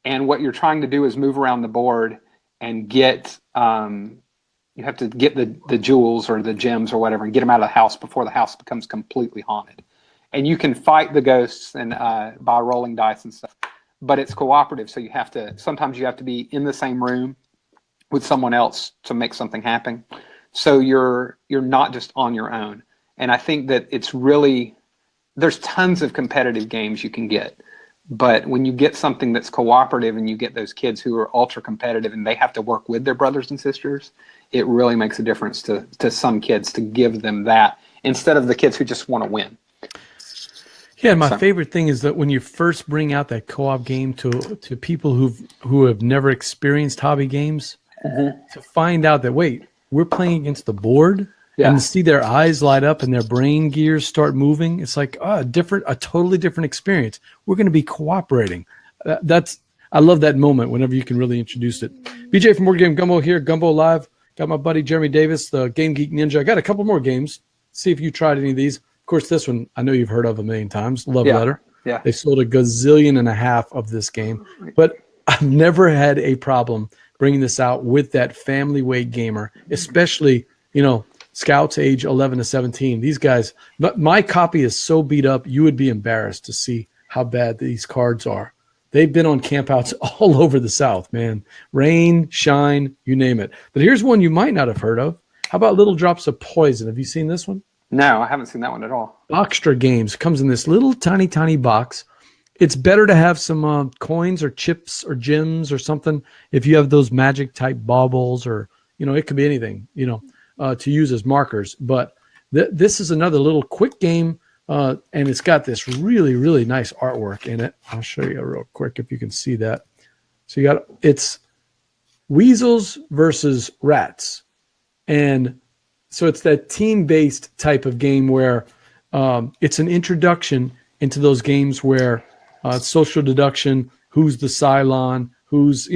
And what you're trying to do is move around the board and get you have to get the jewels or the gems or whatever and get them out of the house before the house becomes completely haunted. And you can fight the ghosts and by rolling dice and stuff, but it's cooperative. So sometimes you have to be in the same room with someone else to make something happen. So you're not just on your own. And I think that there's tons of competitive games you can get. But when you get something that's cooperative and you get those kids who are ultra competitive and they have to work with their brothers and sisters, it really makes a difference to some kids to give them that instead of the kids who just want to win. Yeah, my favorite thing is that when you first bring out that co-op game to people who have never experienced hobby games, to find out that, wait, we're playing against the board, and to see their eyes light up and their brain gears start moving, it's like a totally different experience. We're going to be cooperating. I love that moment whenever you can really introduce it. BJ from Board Game Gumbo here, Gumbo Live. Got my buddy Jeremy Davis, the Game Geek Ninja. I got a couple more games. See if you tried any of these. Of course, this one I know you've heard of a million times. Love Letter. Yeah. They sold 1.5 gazillion of this game, but I've never had a problem bringing this out with that family weight gamer, especially scouts age 11 to 17. These guys, but my copy is so beat up, you would be embarrassed to see how bad these cards are. They've been on campouts all over the South, man. Rain, shine, you name it. But here's one you might not have heard of. How about Little Drops of Poison? Have you seen this one? No, I haven't seen that one at all. Boxtra Games comes in this little tiny, tiny box. It's better to have some coins or chips or gems or something if you have those magic type baubles or, it could be anything, to use as markers. But this is another little quick game, and it's got this really, really nice artwork in it. I'll show you real quick if you can see that. So it's weasels versus rats. And so it's that team-based type of game where it's an introduction into those games where social deduction, who's the Cylon, who's,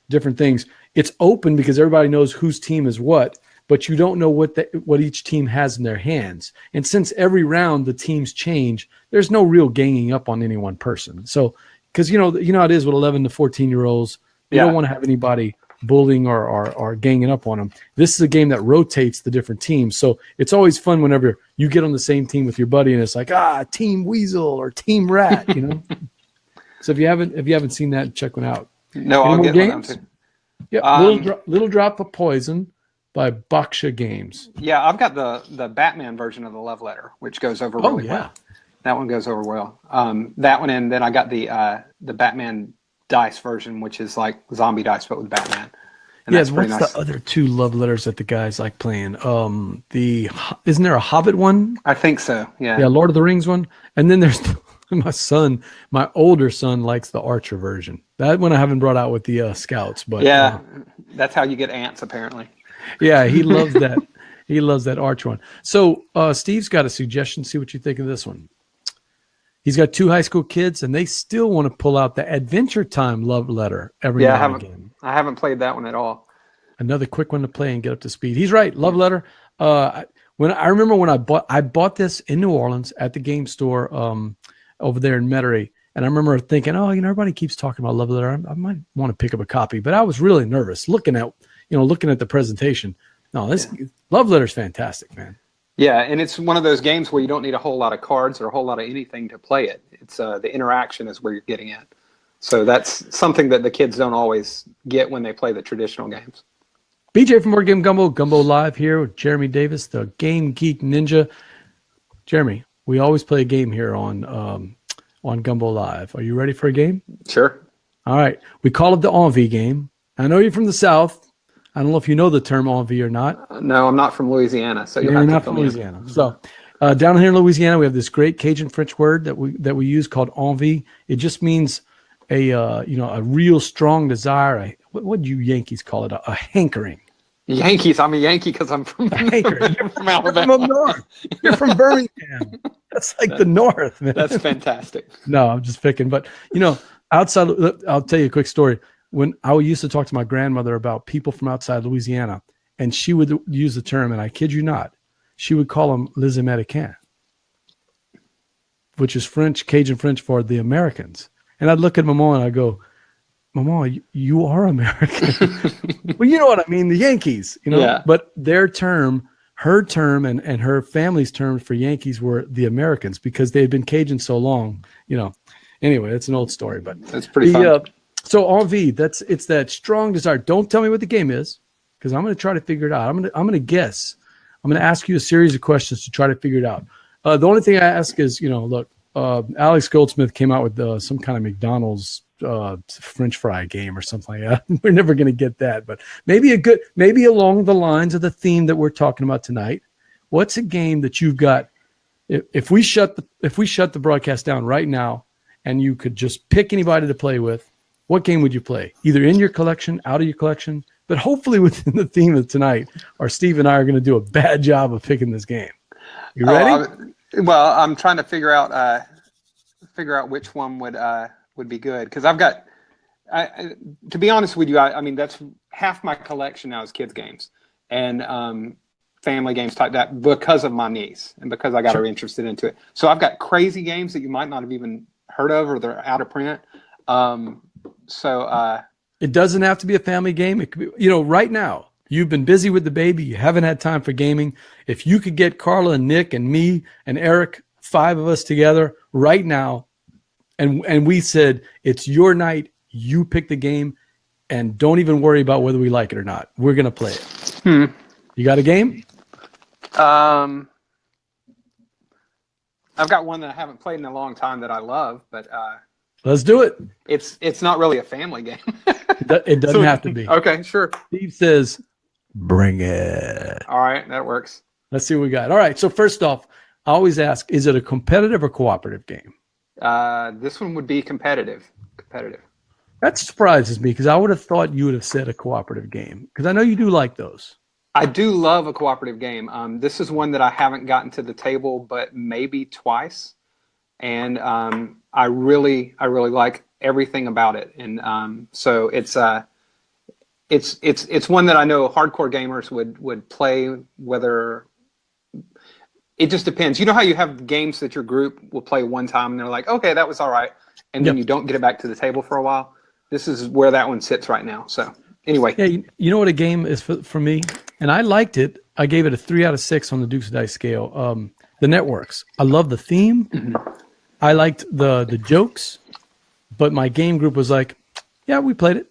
different things. It's open because everybody knows whose team is what, but you don't know what each team has in their hands. And since every round the teams change, there's no real ganging up on any one person. So, because how it is with 11 to 14-year-olds, you don't want to have anybody bullying or ganging up on them. This is a game that rotates the different teams. So it's always fun whenever you get on the same team with your buddy and it's like, Team Weasel or Team Rat, So if you haven't seen that, check one out. No, I'll get one out too. Yeah, Little Drop of Poison by Boxtra Games. Yeah, I've got the Batman version of the Love Letter, which goes over really well. That one goes over well. That one, and then I got the Batman dice version, which is like zombie dice but with Batman. And that's pretty nice. The other two love letters that the guys like playing? Isn't there a Hobbit one? I think so. Yeah. Yeah, Lord of the Rings one, and then there's my older son likes the Archer version. That one I haven't brought out with the Scouts, but that's how you get ants apparently. Yeah, he loves that. He loves that Archer one. So Steve's got a suggestion. See what you think of this one. He's got 2 high school kids, and they still want to pull out the Adventure Time love letter every now and again. I haven't played that one at all. Another quick one to play and get up to speed. He's right. Love letter. I remember when I bought this in New Orleans at the game store over there in Metairie, and I remember thinking, everybody keeps talking about love letter. I might want to pick up a copy, but I was really nervous looking at the presentation. No, this love letter is fantastic, man. Yeah, and it's one of those games where you don't need a whole lot of cards or a whole lot of anything to play it. It's the interaction is where you're getting at. So that's something that the kids don't always get when they play the traditional games. BJ from Board Game Gumbo Live here with Jeremy Davis, the Game Geek Ninja. Jeremy, we always play a game here on Gumbo Live. Are you ready for a game? Sure. All right. We call it the Envie game. I know you're from the South. I don't know if you know the term Envie or not. No, I'm not from Louisiana. So you're not from Louisiana. So down here in Louisiana, we have this great Cajun French word that we use called envie. It just means a real strong desire. What do you Yankees call it? A hankering. Yankees. I'm a Yankee because I'm from hankering. You're from Alabama. You're from North. You're from Birmingham. That's like the North, man. That's fantastic. No, I'm just picking. But outside, I'll tell you a quick story. When I used to talk to my grandmother about people from outside Louisiana, and she would use the term, and I kid you not, she would call them les Américains, which is French, Cajun French for the Americans. And I'd look at my mom and I'd go, Mama, you are American. Well, you know what I mean, the Yankees, Yeah. but her term and her family's term for Yankees were the Americans because they had been Cajun so long, Anyway, it's an old story, but That's pretty fun. So Envie, it's that strong desire. Don't tell me what the game is because I'm going to try to figure it out. I'm going to guess. I'm going to ask you a series of questions to try to figure it out. The only thing I ask is, look, Alex Goldsmith came out with some kind of McDonald's French fry game or something like that. We're never going to get that, but maybe along the lines of the theme that we're talking about tonight. What's a game that you've got? If we shut the broadcast down right now, and you could just pick anybody to play with, what game would you play? Either in your collection, out of your collection, but hopefully within the theme of tonight, or Steve and I are going to do a bad job of picking this game. You ready? I'm trying to figure out which one would be good because I've got. To be honest with you, I mean that's half my collection now is kids games and family games type that because of my niece and because I got her interested into it. So I've got crazy games that you might not have even heard of or they're out of print. It doesn't have to be a family game. It could be, right now you've been busy with the baby. You haven't had time for gaming. If you could get Carla and Nick and me and Eric, 5 of us together right now, and we said, it's your night, you pick the game, and don't even worry about whether we like it or not. We're going to play it. You got a game? I've got one that I haven't played in a long time that I love, but let's do it. It's not really a family game. It doesn't have to be. Okay, sure. Steve says, bring it. All right, that works. Let's see what we got. All right, so first off, I always ask, is it a competitive or cooperative game? This one would be competitive. That surprises me because I would have thought you would have said a cooperative game because I know you do like those. I do love a cooperative game. This is one that I haven't gotten to the table, but maybe twice, and I really like everything about it. And so it's one that I know hardcore gamers would play. Whether it just depends. You know how you have games that your group will play one time and they're like, okay, that was all right, and then you don't get it back to the table for a while. This is where that one sits right now. So. Anyway. Yeah, you know what a game is for me? And I liked it. I gave it a 3 out of 6 on the Dukes of Dice scale. The Networks. I love the theme. Mm-hmm. I liked the jokes, but my game group was like, yeah, we played it.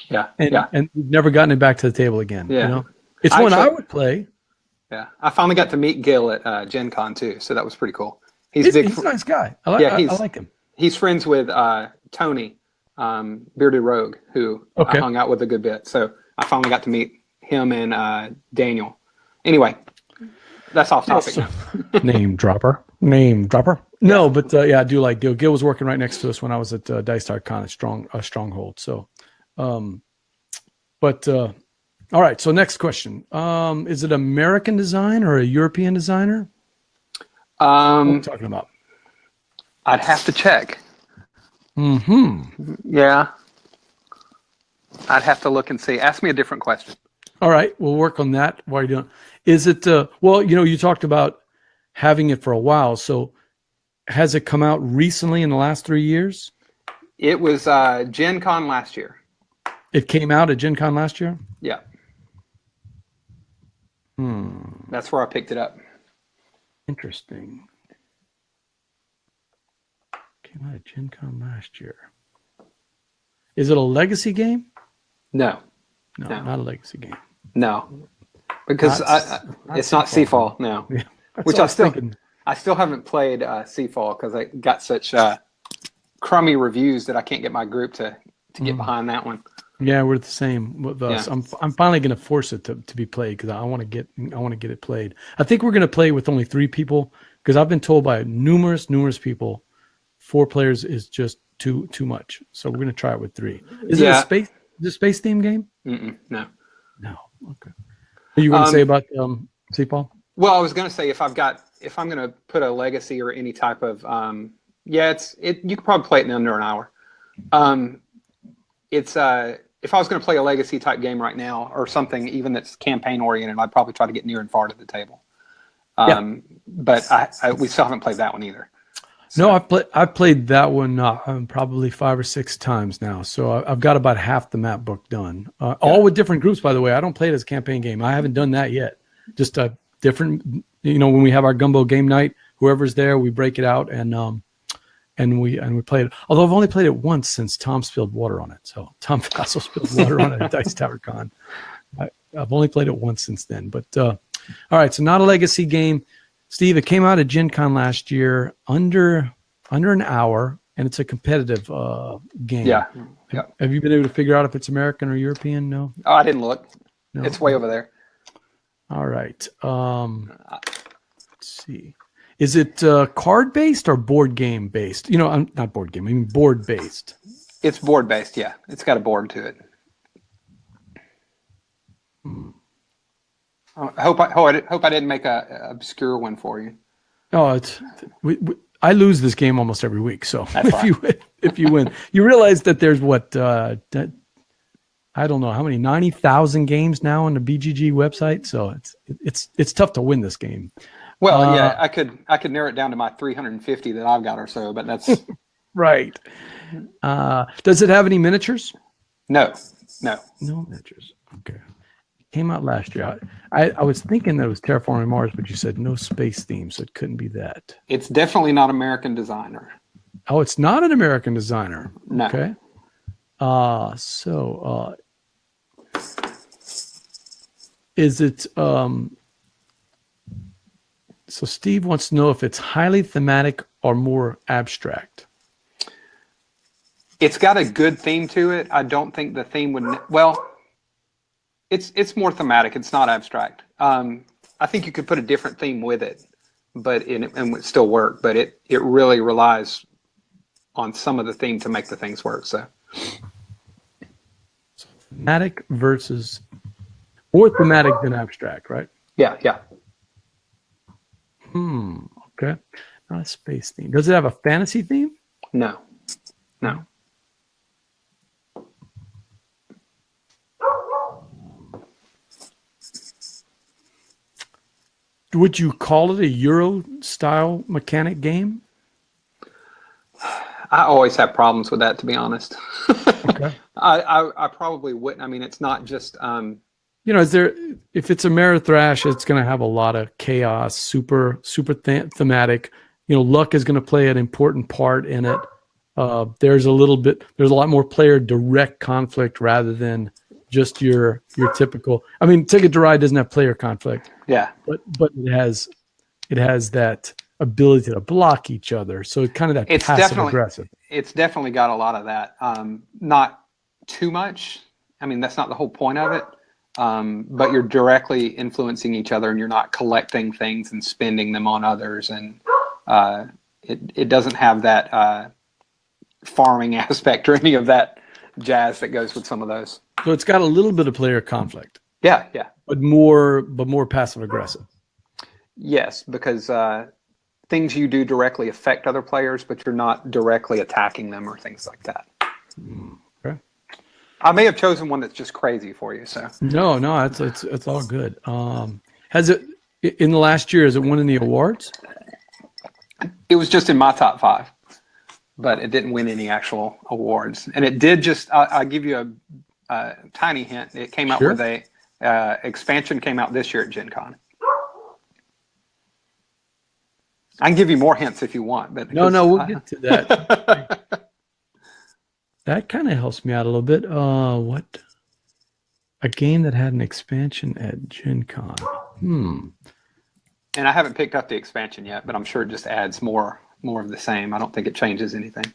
Yeah. And we've never gotten it back to the table again. Yeah. It's one I would play. Yeah. I finally got to meet Gil at Gen Con too, so that was pretty cool. He's a nice guy. I like him. He's friends with Tony. Bearded Rogue, who I hung out with a good bit. So I finally got to meet him and Daniel. Anyway, that's off topic now. Name dropper. No, but I do like Gil. Gil was working right next to us when I was at Dice Star Con at Stronghold. So, all right. So next question. Is it American design or a European designer? What are we talking about? I'd have to check. Mm-hmm. Yeah. I'd have to look and see. Ask me a different question. All right. We'll work on that while you're doing. Is it, you talked about having it for a while. So has it come out recently in the last 3 years? It was Gen Con last year. It came out at Gen Con last year? Yeah. That's where I picked it up. Interesting. Came out at Gen Con last year. Is it a legacy game? No, not a legacy game. No, because it's not Seafall. No, yeah, which I still haven't played Seafall because I got such crummy reviews that I can't get my group to get behind that one. Yeah, we're the same with us. Yeah. I'm finally going to force it to be played because I want to get it played. I think we're going to play with only 3 people because I've been told by numerous people 4 players is just too much. So we're going to try it with 3. Is it a space theme game? No. Okay. What are you going to say about Seafall? Well, I was going to say if I'm going to put a legacy or any type of you could probably play it in under an hour. If I was going to play a legacy type game right now or something even that's campaign oriented, I'd probably try to get near and far to the table. But we still haven't played that one either. No, I've played that one probably 5 or 6 times now. So I've got about half the map book done. All with different groups, by the way. I don't play it as a campaign game. I haven't done that yet. Just a different, when we have our Gumbo game night, whoever's there, we break it out and we play it. Although I've only played it once since Tom spilled water on it. So Tom Fassel spilled water on it at Dice Tower Con. I've only played it once since then. But all right, so not a legacy game. Steve, it came out at Gen Con last year under an hour, and it's a competitive game. Yeah. Have you been able to figure out if it's American or European? No? Oh, I didn't look. No? It's way over there. All right. Let's see. Is it card-based or board game-based? Not board game. I mean board-based. It's board-based, yeah. It's got a board to it. I hope I didn't make a obscure one for you. Oh, I lose this game almost every week. So That's right. if you win, you realize that there's I don't know how many 90,000 games now on the BGG website. So it's tough to win this game. Well, yeah, I could narrow it down to my 350 that I've got or so, but that's right. Does it have any miniatures? No. No miniatures. Okay. Came out last year. I was thinking that it was Terraforming Mars, but you said no space theme, so it couldn't be that. It's definitely not American designer. Oh, it's not an American designer. No. Okay. Is it so Steve wants to know if it's highly thematic or more abstract. It's got a good theme to it. I don't think the theme would it's more thematic. It's not abstract. I think you could put a different theme with it, but and it would still work. But it really relies on some of the theme to make the things work. So thematic versus more thematic than abstract, right? Yeah. Okay. Not a space theme. Does it have a fantasy theme? No. Would you call it a Euro style mechanic game? I always have problems with that, to be honest. Okay. I probably wouldn't. I mean, it's not just. If it's a Amerithrash, it's going to have a lot of chaos, super thematic. Luck is going to play an important part in it. There's a lot more player direct conflict rather than just your typical. I mean, Ticket to Ride doesn't have player conflict. Yeah. But it has that ability to block each other. So it's kind of that passive aggressive. It's definitely got a lot of that. Not too much. I mean, that's not the whole point of it. But you're directly influencing each other, and you're not collecting things and spending them on others. And it doesn't have that farming aspect or any of that jazz that goes with some of those. So it's got a little bit of player conflict. Yeah. But more passive aggressive. Yes, because things you do directly affect other players, but you're not directly attacking them or things like that. Okay. I may have chosen one that's just crazy for you. So no, it's all good. Has it in the last year? Has it won any awards? It was just in my top 5, but it didn't win any actual awards. And it did just. I'll give you a tiny hint. It came out with a expansion. Came out this year at Gen Con. I can give you more hints if you want, but no, we'll get to that. That kind of helps me out a little bit. What? A game that had an expansion at Gen Con. And I haven't picked up the expansion yet, but I'm sure it just adds more of the same. I don't think it changes anything.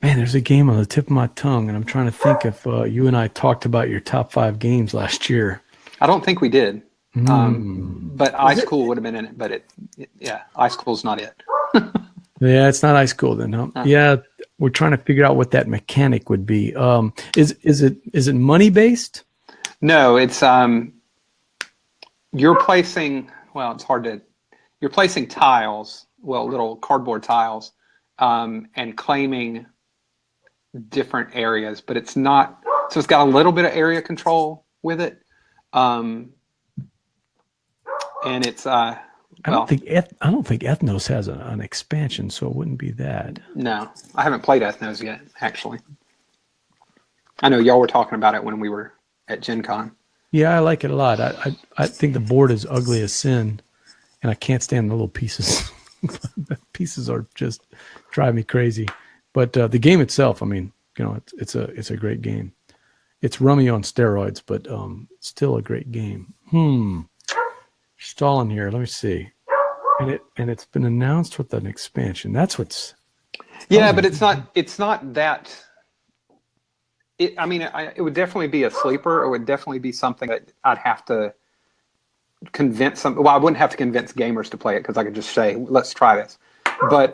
Man, there's a game on the tip of my tongue, and I'm trying to think if you and I talked about your top 5 games last year. I don't think we did. But Ice Cool would have been in it, but Ice Cool's not it. Yeah, it's not Ice Cool then, huh? Yeah, we're trying to figure out what that mechanic would be. Is it money based? No, it's you're placing. Well, it's hard to. You're placing tiles, little cardboard tiles, and claiming different areas, but it's not. So it's got a little bit of area control with it, and it's. I don't think Ethnos has an expansion, so it wouldn't be that. No, I haven't played Ethnos yet, actually. I know y'all were talking about it when we were at Gen Con. Yeah, I like it a lot. I think the board is ugly as sin, and I can't stand the little pieces. The pieces are just drive me crazy. But the game itself, I mean, you know, it's a great game. It's rummy on steroids, but still a great game. Stalling here. Let me see. And it's been announced with an expansion. That's what's. Yeah, but it's not that. It would definitely be a sleeper. It would definitely be something that I'd have to convince some. Well, I wouldn't have to convince gamers to play it because I could just say, "Let's try this." But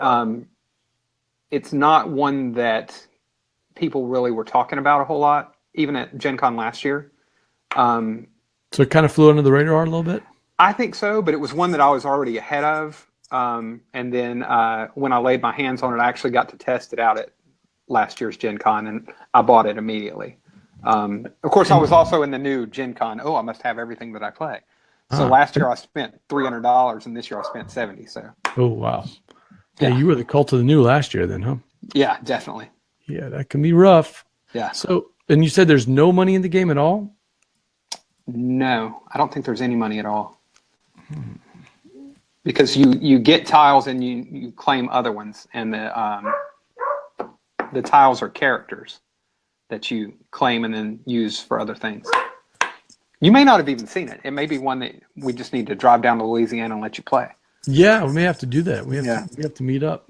it's not one that people really were talking about a whole lot, even at Gen Con last year. So it kind of flew under the radar a little bit? I think so, but it was one that I was already ahead of. And then when I laid my hands on it, I actually got to test it out at last year's Gen Con, and I bought it immediately. Of course, I was also in the new Gen Con. Oh, I must have everything that I play. So last year I spent $300, and this year I spent $70. So. Oh, wow. Yeah, you were the cult of the new last year then, huh? Yeah, definitely. Yeah, that can be rough. Yeah. So, and you said there's no money in the game at all? No, I don't think there's any money at all. Because you get tiles and you claim other ones, and the tiles are characters that you claim and then use for other things. You may not have even seen it. It may be one that we just need to drive down to Louisiana and let you play. Yeah, we may have to do that. We have to meet up.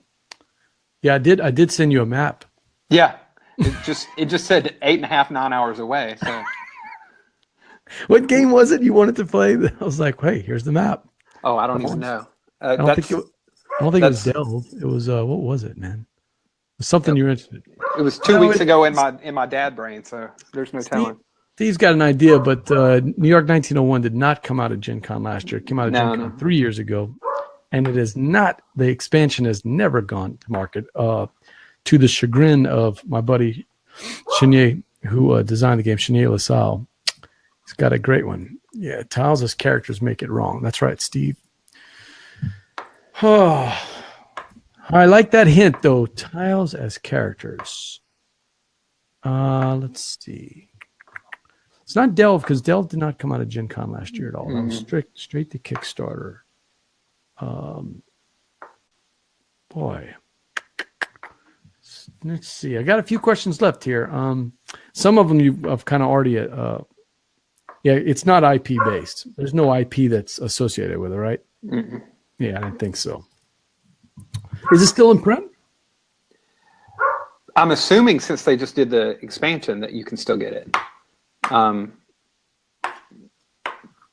Yeah, I did send you a map. Yeah. It just said 8.5, 9 hours away. So what game was it you wanted to play? I was like, hey, here's the map. Oh, I don't even know. I don't think it was Delve. It was what was it, man? It was something you were interested in. It was 2 weeks ago in my dad brain, so there's no telling. Steve's got an idea, but New York 1901 did not come out of Gen Con last year. It came out of Gen Con 3 years ago. And it is not, the expansion has never gone to market, to the chagrin of my buddy Chenier, who designed the game, Chenier LaSalle. He's got a great one. Yeah, tiles as characters make it wrong. That's right, Steve. Oh, I like that hint, though. Tiles as characters. Let's see. It's not Delve, because Delve did not come out of Gen Con last year at all. That was straight to Kickstarter. Boy. Let's see. I got a few questions left here. Some of them you've kind of already... yeah, it's not IP based. There's no IP that's associated with it, right? Mm-mm. Yeah, I didn't think so. Is it still in print? I'm assuming since they just did the expansion that you can still get it.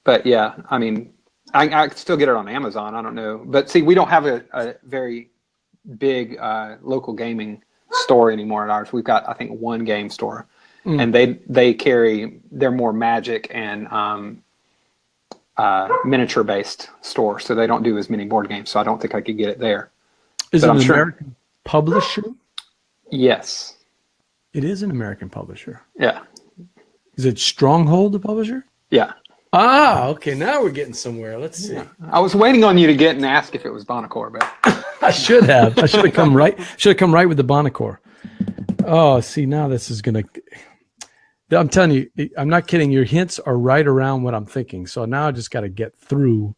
But yeah, I mean, I could still get it on Amazon. I don't know. But see, we don't have a very big local gaming store anymore at ours. We've got, I think, one game store. And they're more Magic and miniature based store, so they don't do as many board games. So I don't think I could get it there. Is it an American publisher? Yes. It is an American publisher. Yeah. Is it Stronghold, the publisher? Yeah. Ah, okay. Now we're getting somewhere. Let's see. Yeah. I was waiting on you to get and ask if it was Bonacore, but I should have. I should have come right. Should have come right with the Bonacore. Oh, see, now this is gonna. I'm telling you, I'm not kidding. Your hints are right around what I'm thinking. So now I just got to get through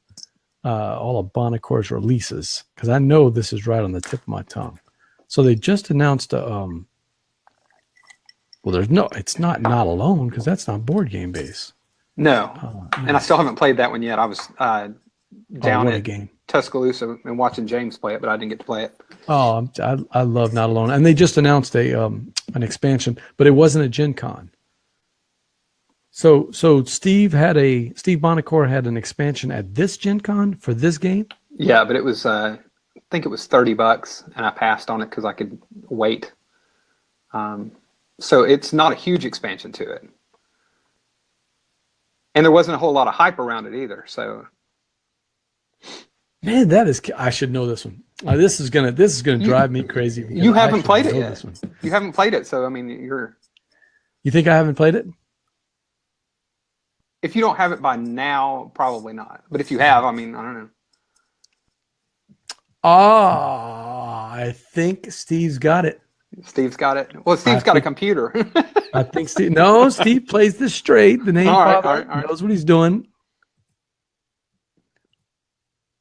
all of Bonacore's releases, because I know this is right on the tip of my tongue. So they just announced well, it's not Alone, because that's not board game based. No, and I still haven't played that one yet. I was down at Tuscaloosa and watching James play it, but I didn't get to play it. Oh, I love Not Alone, and they just announced an expansion, but it wasn't a Gen Con. So Steve Bonacore had an expansion at this Gen Con for this game? Yeah, but it was I think it was $30, and I passed on it because I could wait. So it's not a huge expansion to it. And there wasn't a whole lot of hype around it either. So, man, I should know this one. This is gonna drive me crazy. You haven't played it yet. You haven't played it, so I mean, You think I haven't played it? If you don't have it by now, probably not. But if you have, I mean, I don't know. I think Steve's got it. Steve's got it. Well, Steve's got a computer. I think Steve. No, Steve plays this straight. The name father knows what he's doing.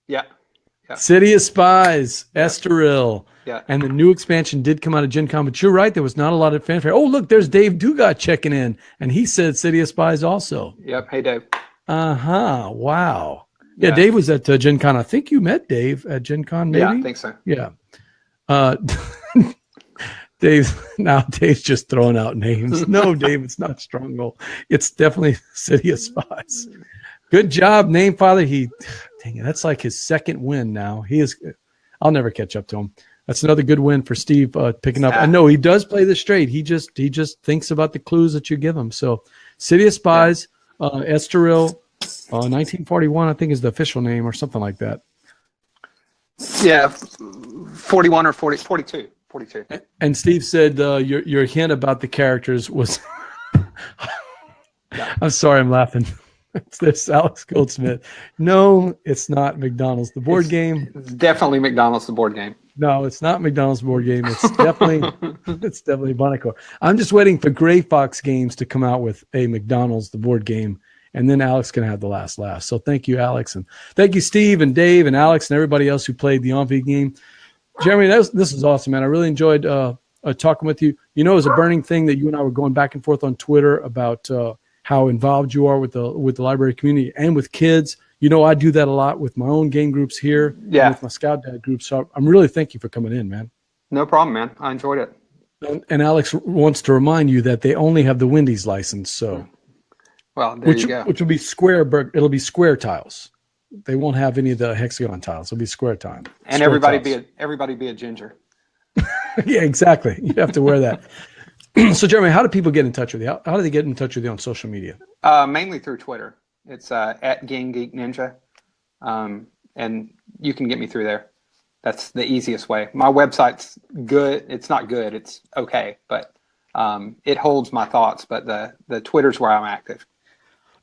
Yeah. City of Spies, Estoril. Yeah. And the new expansion did come out of Gen Con, but you're right. There was not a lot of fanfare. Oh, look, there's Dave Dugat checking in. And he said City of Spies also. Yep. Hey, Dave. Uh-huh. Wow. Yeah, Dave was at Gen Con. I think you met Dave at Gen Con, maybe? Yeah, I think so. Yeah. Dave's just throwing out names. No, Dave, it's not Stronghold. It's definitely City of Spies. Good job, name father. Dang it, that's like his second win now. I'll never catch up to him. That's another good win for Steve picking up. I know he does play this straight. He just thinks about the clues that you give him. So City of Spies, Estoril, 1941, I think is the official name or something like that. Yeah, 41 or 42. And Steve said your hint about the characters was I'm sorry, I'm laughing. It's this Alex Goldsmith. No, it's not McDonald's the board game. It's definitely McDonald's the board game. No, it's not McDonald's board game. It's definitely Bonacore. I'm just waiting for Gray Fox Games to come out with a McDonald's the board game, and then Alex can have the last laugh. So thank you, Alex, and thank you, Steve and Dave and Alex and everybody else who played the Envie game. Jeremy, this is awesome, man. I really enjoyed talking with you. You know, it was a burning thing that you and I were going back and forth on Twitter about how involved you are with the library community and with kids. You know, I do that a lot with my own game groups here, with my Scout Dad group. So I'm really thank you for coming in, man. No problem, man. I enjoyed it. And Alex wants to remind you that they only have the Wendy's license. So, well, there you go. Which will be square. It'll be square tiles. They won't have any of the hexagon tiles. It'll be square time. And everybody be a ginger. Yeah, exactly. You have to wear that. So, Jeremy, how do people get in touch with you? How do they get in touch with you on social media? Mainly through Twitter. It's at Game Geek Ninja, and you can get me through there. That's the easiest way. My website's good. It's not good. It's okay, but it holds my thoughts. But the Twitter's where I'm active.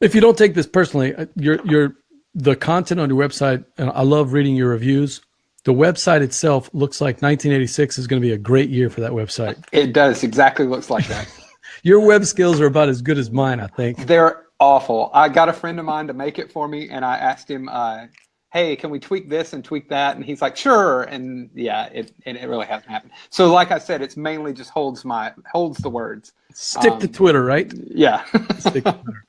If you don't take this personally, the content on your website, and I love reading your reviews. The website itself looks like 1986 is going to be a great year for that website. It does. Exactly looks like that. Your web skills are about as good as mine, I think. They're awful. I got a friend of mine to make it for me, and I asked him, hey, can we tweak this and tweak that? And he's like, sure. And yeah, it really hasn't happened. So like I said, it's mainly just holds the words. Stick to Twitter, right? Yeah. Stick to Twitter.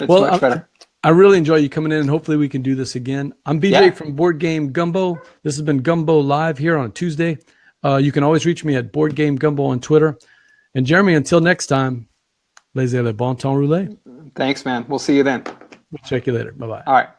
It's much better. I really enjoy you coming in, and hopefully we can do this again. I'm BJ from Board Game Gumbo. This has been Gumbo Live here on a Tuesday. You can always reach me at Board Game Gumbo on Twitter. And Jeremy, until next time, laissez le bon temps rouler. Thanks, man. We'll see you then. We'll check you later. Bye-bye. All right.